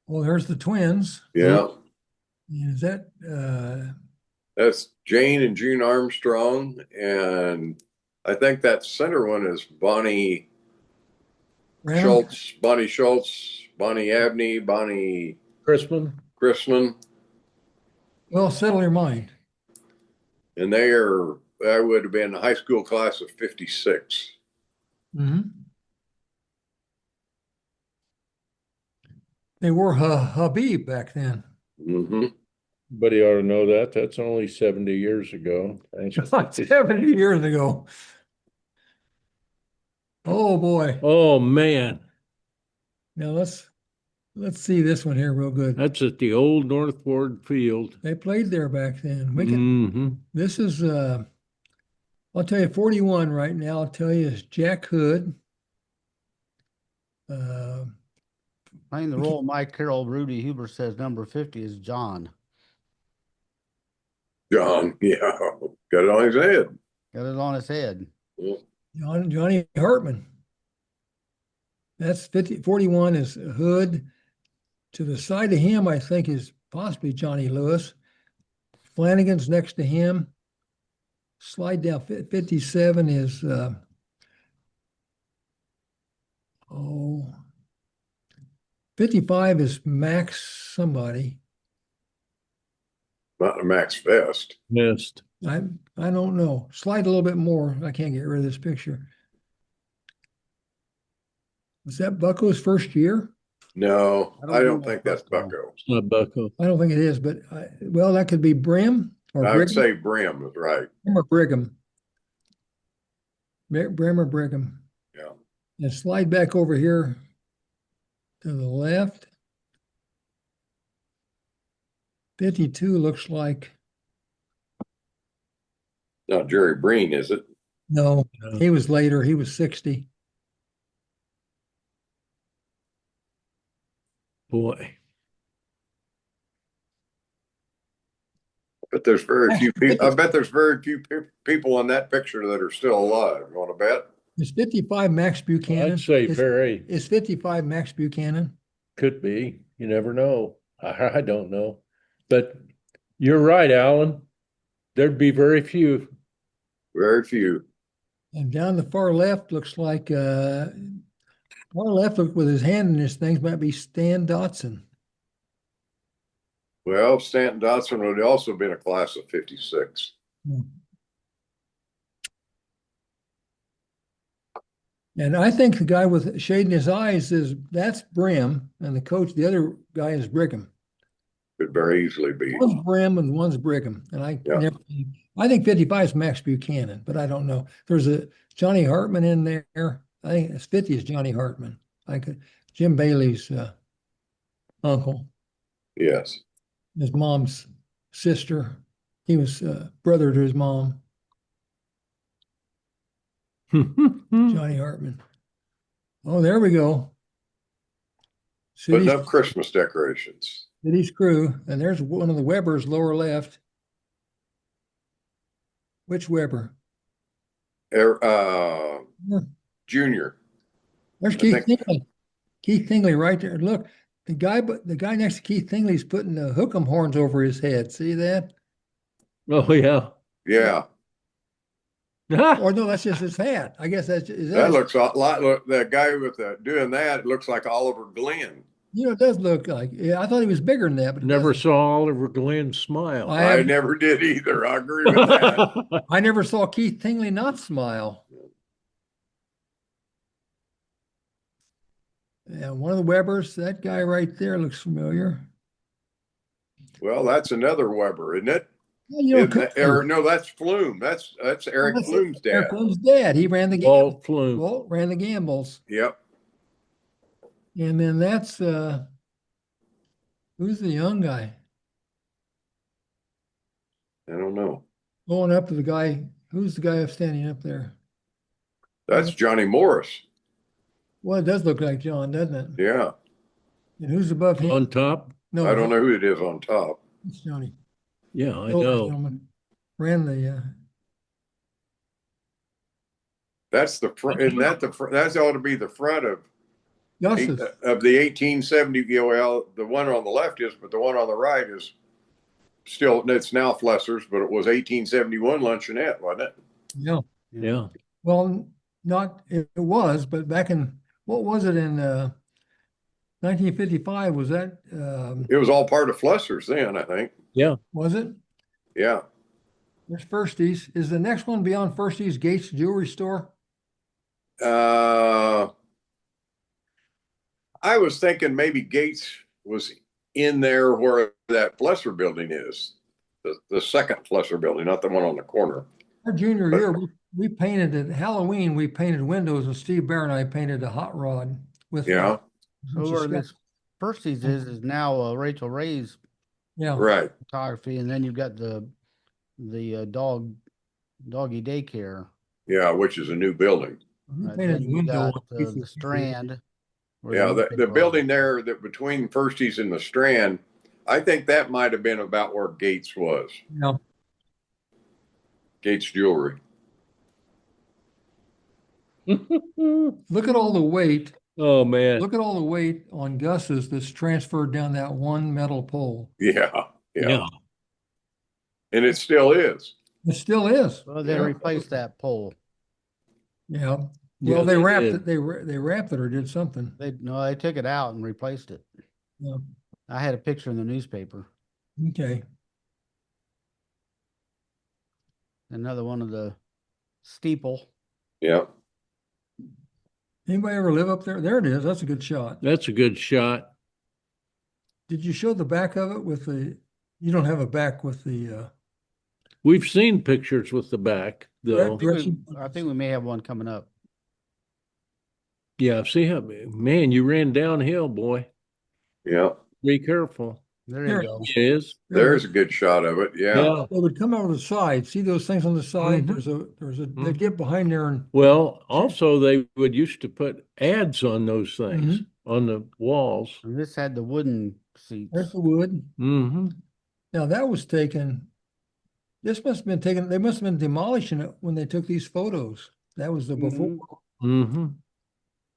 Speaker 2: Well, there's the twins.
Speaker 3: yeah.
Speaker 2: Is that
Speaker 3: That's Jane and June Armstrong, and I think that center one is Bonnie
Speaker 2: Randall?
Speaker 3: Schultz, Bonnie Abney, Bonnie
Speaker 4: Crispin?
Speaker 3: Chrisman,
Speaker 2: Well, settle your mind.
Speaker 3: and I would have been a high school class of 56.
Speaker 2: Mm-hmm. They wore Habib back then.
Speaker 3: Mm-hmm.
Speaker 4: Everybody ought to know that. That's only 70 years ago.
Speaker 2: 70 years ago. Oh, boy.
Speaker 4: Oh, man.
Speaker 2: Now let's see this one here real good.
Speaker 4: That's at the old North Ward Field.
Speaker 2: They played there back then. We can,
Speaker 4: Mm-hmm.
Speaker 2: this is, I'll tell you, 41 right now, I'll tell you, is Jack Hood.
Speaker 1: Playing the role of Mike Carroll, Rudy Huber says number 50 is John.
Speaker 3: John, yeah, got it on his head.
Speaker 1: Got it on his head.
Speaker 3: Yeah.
Speaker 2: Johnny Hartman. That's 41 is Hood. To the side of him, I think, is possibly Johnny Lewis. Flanagan's next to him. Slide down. 57 is 55 is Max somebody.
Speaker 3: Not a Max Fest.
Speaker 4: Missed.
Speaker 2: I don't know. Slide a little bit more. I can't get rid of this picture. Was that Bucko's first year?
Speaker 3: No, I don't
Speaker 1: know
Speaker 3: think
Speaker 1: about
Speaker 3: that's
Speaker 1: Bucko.
Speaker 3: Bucko.
Speaker 4: It's not Bucko.
Speaker 2: I don't think it is, but well, that could be Brim or
Speaker 3: I would
Speaker 2: Brigham.
Speaker 3: say Brim is right.
Speaker 2: Brim or Brigham. Brim or Brigham.
Speaker 3: Yeah.
Speaker 2: And slide back over here to the left. 52 looks like,
Speaker 3: Not Jerry Breen, is it?
Speaker 2: no,
Speaker 4: No.
Speaker 2: he was later. He was 60.
Speaker 4: Boy.
Speaker 3: But there's very few people. I bet there's very few people in that picture that are still alive. You want to bet?
Speaker 2: Is 55 Max Buchanan?
Speaker 4: I'd say
Speaker 2: Is-
Speaker 4: very.
Speaker 2: Is 55 Max Buchanan?
Speaker 4: Could be. You never know. I don't know. But you're right, Alan. There'd be very few.
Speaker 3: Very few.
Speaker 2: And down the far left looks like far left with his hand in his things might be Stan Dotson.
Speaker 3: Well, Stanton Dotson would also been a class of 56.
Speaker 2: And I think the guy with shade in his eyes that's Brim, and the coach, the other guy is Brigham.
Speaker 3: Could very easily be.
Speaker 2: One's Brim and one's Brigham. And I think 55 is Max Buchanan, but I don't know. There's a Johnny Hartman in there. I think it's 50 is Johnny Hartman. Jim Bailey's uncle,
Speaker 3: Yes.
Speaker 2: his mom's sister. He was brother to his mom, Johnny Hartman. Oh, there we go.
Speaker 3: Putting up Christmas decorations.
Speaker 2: City's crew, and there's one of the Webbers lower left. Which Weber?
Speaker 3: Junior.
Speaker 2: There's Keith Tingley. Keith Tingley right there. Look, the guy next to Keith Tingley's putting the hook'em horns over his head. See that?
Speaker 4: Oh, yeah.
Speaker 3: Yeah.
Speaker 2: Or no, that's just his hat. I guess
Speaker 3: That looks a lot. Look, the guy with doing that, it looks like Oliver Glenn.
Speaker 2: You know, it does look like. Yeah, I thought he was bigger than that, but
Speaker 4: Never saw Oliver Glenn smile.
Speaker 3: I never did either. I agree with that.
Speaker 2: I never saw Keith Tingley not smile. Yeah, one of the Webbers, that guy right there looks familiar.
Speaker 3: Well, that's another Weber, isn't it?
Speaker 2: Well,
Speaker 3: No, that's Flume. That's Eric Flume's dad.
Speaker 2: Eric Flume's dad. He ran the game.
Speaker 4: Walt Flume.
Speaker 2: Walt ran the gambles.
Speaker 3: Yep.
Speaker 2: And then that's who's the young guy?
Speaker 3: I don't know.
Speaker 2: Going up to the guy. Who's the guy standing up there?
Speaker 3: That's Johnny Morris.
Speaker 2: Well, it does look like John, doesn't it?
Speaker 3: Yeah.
Speaker 2: And who's above him?
Speaker 4: On top?
Speaker 2: No,
Speaker 3: I don't know who it is on top.
Speaker 2: It's Johnny.
Speaker 4: Yeah, I
Speaker 2: Older
Speaker 4: know.
Speaker 2: gentleman. Ran the
Speaker 3: That's the front. Isn't that the front? That ought to be the front of the
Speaker 2: Gus's.
Speaker 3: 1870. Well, the one on the left is, but the one on the right is still. It's now Flesser's, but it was 1871 luncheonette, wasn't it?
Speaker 2: Yeah.
Speaker 4: Yeah.
Speaker 2: Well, not it was, but back in what was it in 1955? Was that
Speaker 3: It was all part of Flesser's then, I think.
Speaker 4: Yeah.
Speaker 2: was it?
Speaker 3: Yeah.
Speaker 2: There's Firsties. Is the next one beyond Firsties Gates Jewelry Store?
Speaker 3: I was thinking maybe Gates was in there where that Flesser building is. The second Flesser building, not the one on the corner.
Speaker 2: Our junior year, we painted at Halloween, we painted windows, and Steve Bear and I painted a hot rod with.
Speaker 3: Yeah,
Speaker 1: So where this Firsty's is now Rachel Ray's
Speaker 2: Yeah,
Speaker 3: right.
Speaker 1: photography, and then you've got the doggy daycare.
Speaker 3: Yeah, which is a new building.
Speaker 2: we
Speaker 1: Right,
Speaker 2: painted
Speaker 1: then
Speaker 2: a
Speaker 1: you
Speaker 2: window.
Speaker 1: got the Strand. where
Speaker 3: Yeah, the
Speaker 1: newspaper
Speaker 3: building
Speaker 1: office
Speaker 3: there that between Firsty's and the Strand, I think that might have been about where Gates was.
Speaker 2: Yeah,
Speaker 3: Gates Jewelry.
Speaker 2: look at all the weight.
Speaker 4: Oh, man.
Speaker 2: Look at all the weight on Gus's that's transferred down that one metal pole.
Speaker 3: Yeah, yeah,
Speaker 4: Yeah.
Speaker 3: and it still is.
Speaker 2: It still is.
Speaker 1: Well, they
Speaker 3: Yeah.
Speaker 1: replaced that pole.
Speaker 2: Yeah.
Speaker 4: Yeah,
Speaker 2: Well, they
Speaker 4: they
Speaker 2: wrapped
Speaker 4: did.
Speaker 2: it. They wrapped it or did something.
Speaker 1: They took it out and replaced it.
Speaker 2: Yeah.
Speaker 1: I had a picture in the newspaper.
Speaker 2: Okay.
Speaker 1: Another one of the steeple.
Speaker 3: Yeah.
Speaker 2: Anybody ever live up there? There it is. That's a good shot.
Speaker 4: That's a good shot.
Speaker 2: Did you show the back of it with the? You don't have a back with the.
Speaker 4: We've seen pictures with the back, though.
Speaker 1: I think we may have one coming up.
Speaker 4: Yeah, see how, man, you ran downhill, boy.
Speaker 3: Yeah.
Speaker 4: Be careful.
Speaker 1: There
Speaker 2: There
Speaker 1: you go.
Speaker 4: It is.
Speaker 3: There's a good shot of it. Yeah.
Speaker 4: Yeah.
Speaker 2: They would come out of the side. See those things on the side?
Speaker 4: Mhm.
Speaker 2: There's a. They'd get behind there and.
Speaker 4: Well, also they would used to put ads on those things on the walls.
Speaker 1: And this had the wooden seats.
Speaker 2: There's the wood.
Speaker 4: Mm-hmm.
Speaker 2: Now that was taken. This must have been taken. They must have been demolishing it when they took these photos. That was the before.
Speaker 1: Mhm.
Speaker 4: Mm-hmm.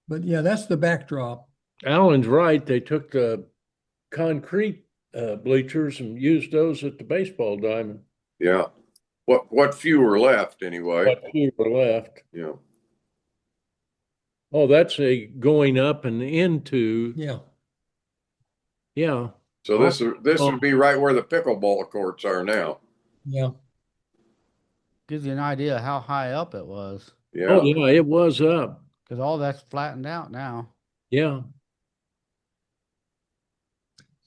Speaker 2: But yeah, that's the backdrop.
Speaker 4: Alan's right. They took the concrete bleachers and used those at the baseball diamond.
Speaker 3: Yeah. What few were left anyway?
Speaker 4: What few were left?
Speaker 3: Yeah.
Speaker 4: Oh, that's a going up and into.
Speaker 2: Yeah.
Speaker 4: Yeah.
Speaker 3: So this would be right where the pickleball courts are now.
Speaker 2: Yeah.
Speaker 1: Gives you an idea how high up it was.
Speaker 3: Yeah.
Speaker 4: Oh, yeah, it was up.
Speaker 1: Because all that's flattened out now.
Speaker 4: Yeah.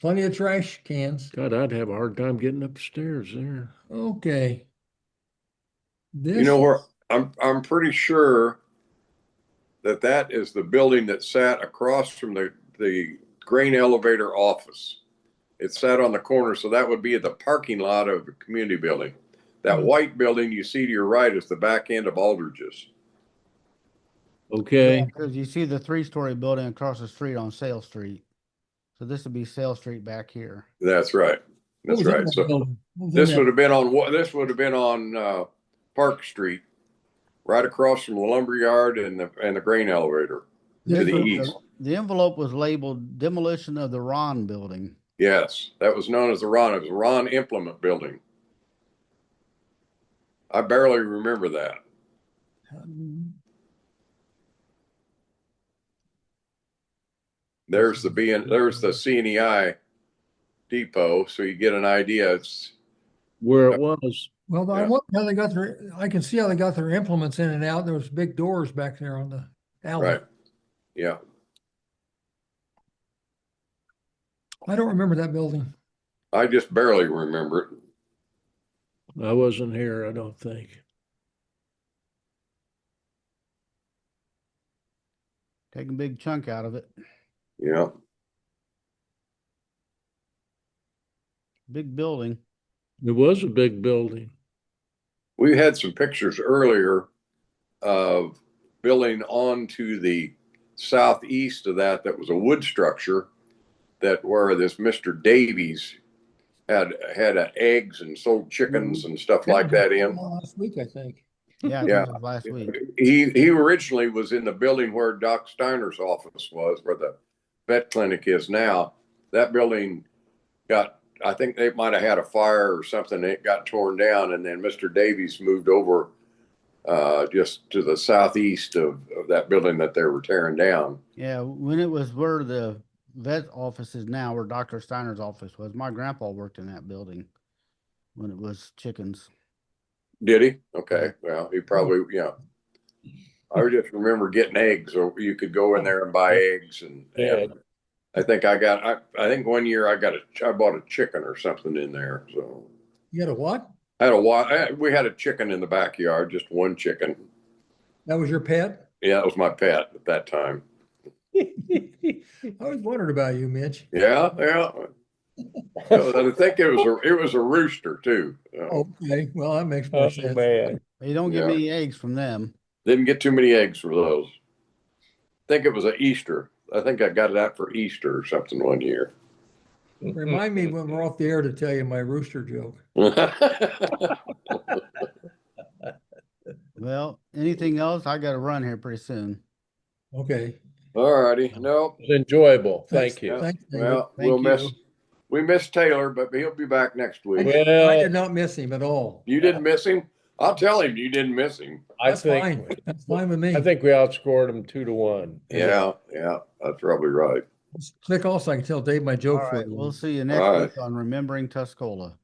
Speaker 2: Plenty of trash cans.
Speaker 4: God, I'd have a hard time getting upstairs there.
Speaker 2: Okay. This.
Speaker 3: You know where I'm pretty sure that is the building that sat across from the grain elevator office. It sat on the corner, so that would be at the parking lot of the community building. That white building you see to your right is the back end of Aldridge's.
Speaker 4: Okay.
Speaker 1: Because you see the 3-story building across the street on Sale Street. So this would be Sale Street back here.
Speaker 3: That's right. That's right. So this would have been on Park Street, right across from the lumber yard and the grain elevator to the east.
Speaker 1: The envelope was labeled demolition of the Ron building.
Speaker 3: Yes, that was known as the Ron. It was the Ron Implement Building. I barely remember that. There's the CNEI depot, so you get an idea. It's
Speaker 4: Where it was.
Speaker 2: Well, I
Speaker 3: Yeah.
Speaker 2: wonder how they got I can see how they got their implements in and out. There was big doors back there on the alley.
Speaker 3: right. Yeah.
Speaker 2: I don't remember that building.
Speaker 3: I just barely remember it.
Speaker 4: I wasn't here, I don't think.
Speaker 1: Taking a big chunk out of it.
Speaker 3: Yeah.
Speaker 1: Big building.
Speaker 4: It was a big building.
Speaker 3: We had some pictures earlier of building onto the southeast of that was a wood structure that where this Mr. Davies had eggs and sold chickens and stuff like that in.
Speaker 2: Last week, I think.
Speaker 1: Yeah, I
Speaker 3: Yeah.
Speaker 1: think it was last week.
Speaker 3: He originally was in the building where Doc Steiner's office was, where the vet clinic is now. That building I think they might have had a fire or something. It got torn down, and then Mr. Davies moved over just to the southeast of that building that they were tearing down.
Speaker 1: Yeah, when it was where the vet office is now, where Dr. Steiner's office was, my grandpa worked in that building when it was chickens.
Speaker 3: Did he? Okay. Well, he probably, yeah. I just remember getting eggs, or you could go in there and buy eggs and I think I think one year I bought a chicken or something in there. So
Speaker 2: You had a what?
Speaker 3: we had a chicken in the backyard, just one chicken.
Speaker 2: That was your pet?
Speaker 3: Yeah, that was my pet at that time.
Speaker 2: I was wondering about you, Mitch.
Speaker 3: Yeah, yeah. I think it was a rooster too.
Speaker 2: Okay, well, that makes more
Speaker 4: Oh,
Speaker 2: sense.
Speaker 4: man.
Speaker 1: You don't get
Speaker 3: Yeah.
Speaker 1: many eggs from them.
Speaker 3: Didn't get too many eggs for those. I think it was an Easter. I think I got it out for Easter or something one year.
Speaker 2: Remind me when we're off the air to tell you my rooster joke.
Speaker 1: Well, anything else? I got to run here pretty soon.
Speaker 2: Okay.
Speaker 3: All righty. No.
Speaker 4: It was enjoyable. Thank you.
Speaker 2: Thanks, David.
Speaker 3: Well,
Speaker 1: Thank
Speaker 3: we miss Taylor, but he'll be back next
Speaker 2: I
Speaker 3: week.
Speaker 2: did, I
Speaker 4: Well-
Speaker 2: did not miss him at all.
Speaker 3: You didn't miss him? I'll tell him you didn't miss him.
Speaker 2: That's fine. That's fine with me.
Speaker 4: I think we outscored them 2-1.
Speaker 3: Yeah, that's probably right.
Speaker 2: Click also, I can tell Dave my
Speaker 1: All
Speaker 2: joke for
Speaker 1: right,
Speaker 2: you.
Speaker 1: we'll see you next
Speaker 3: All right.
Speaker 1: week on Remembering Tuscola.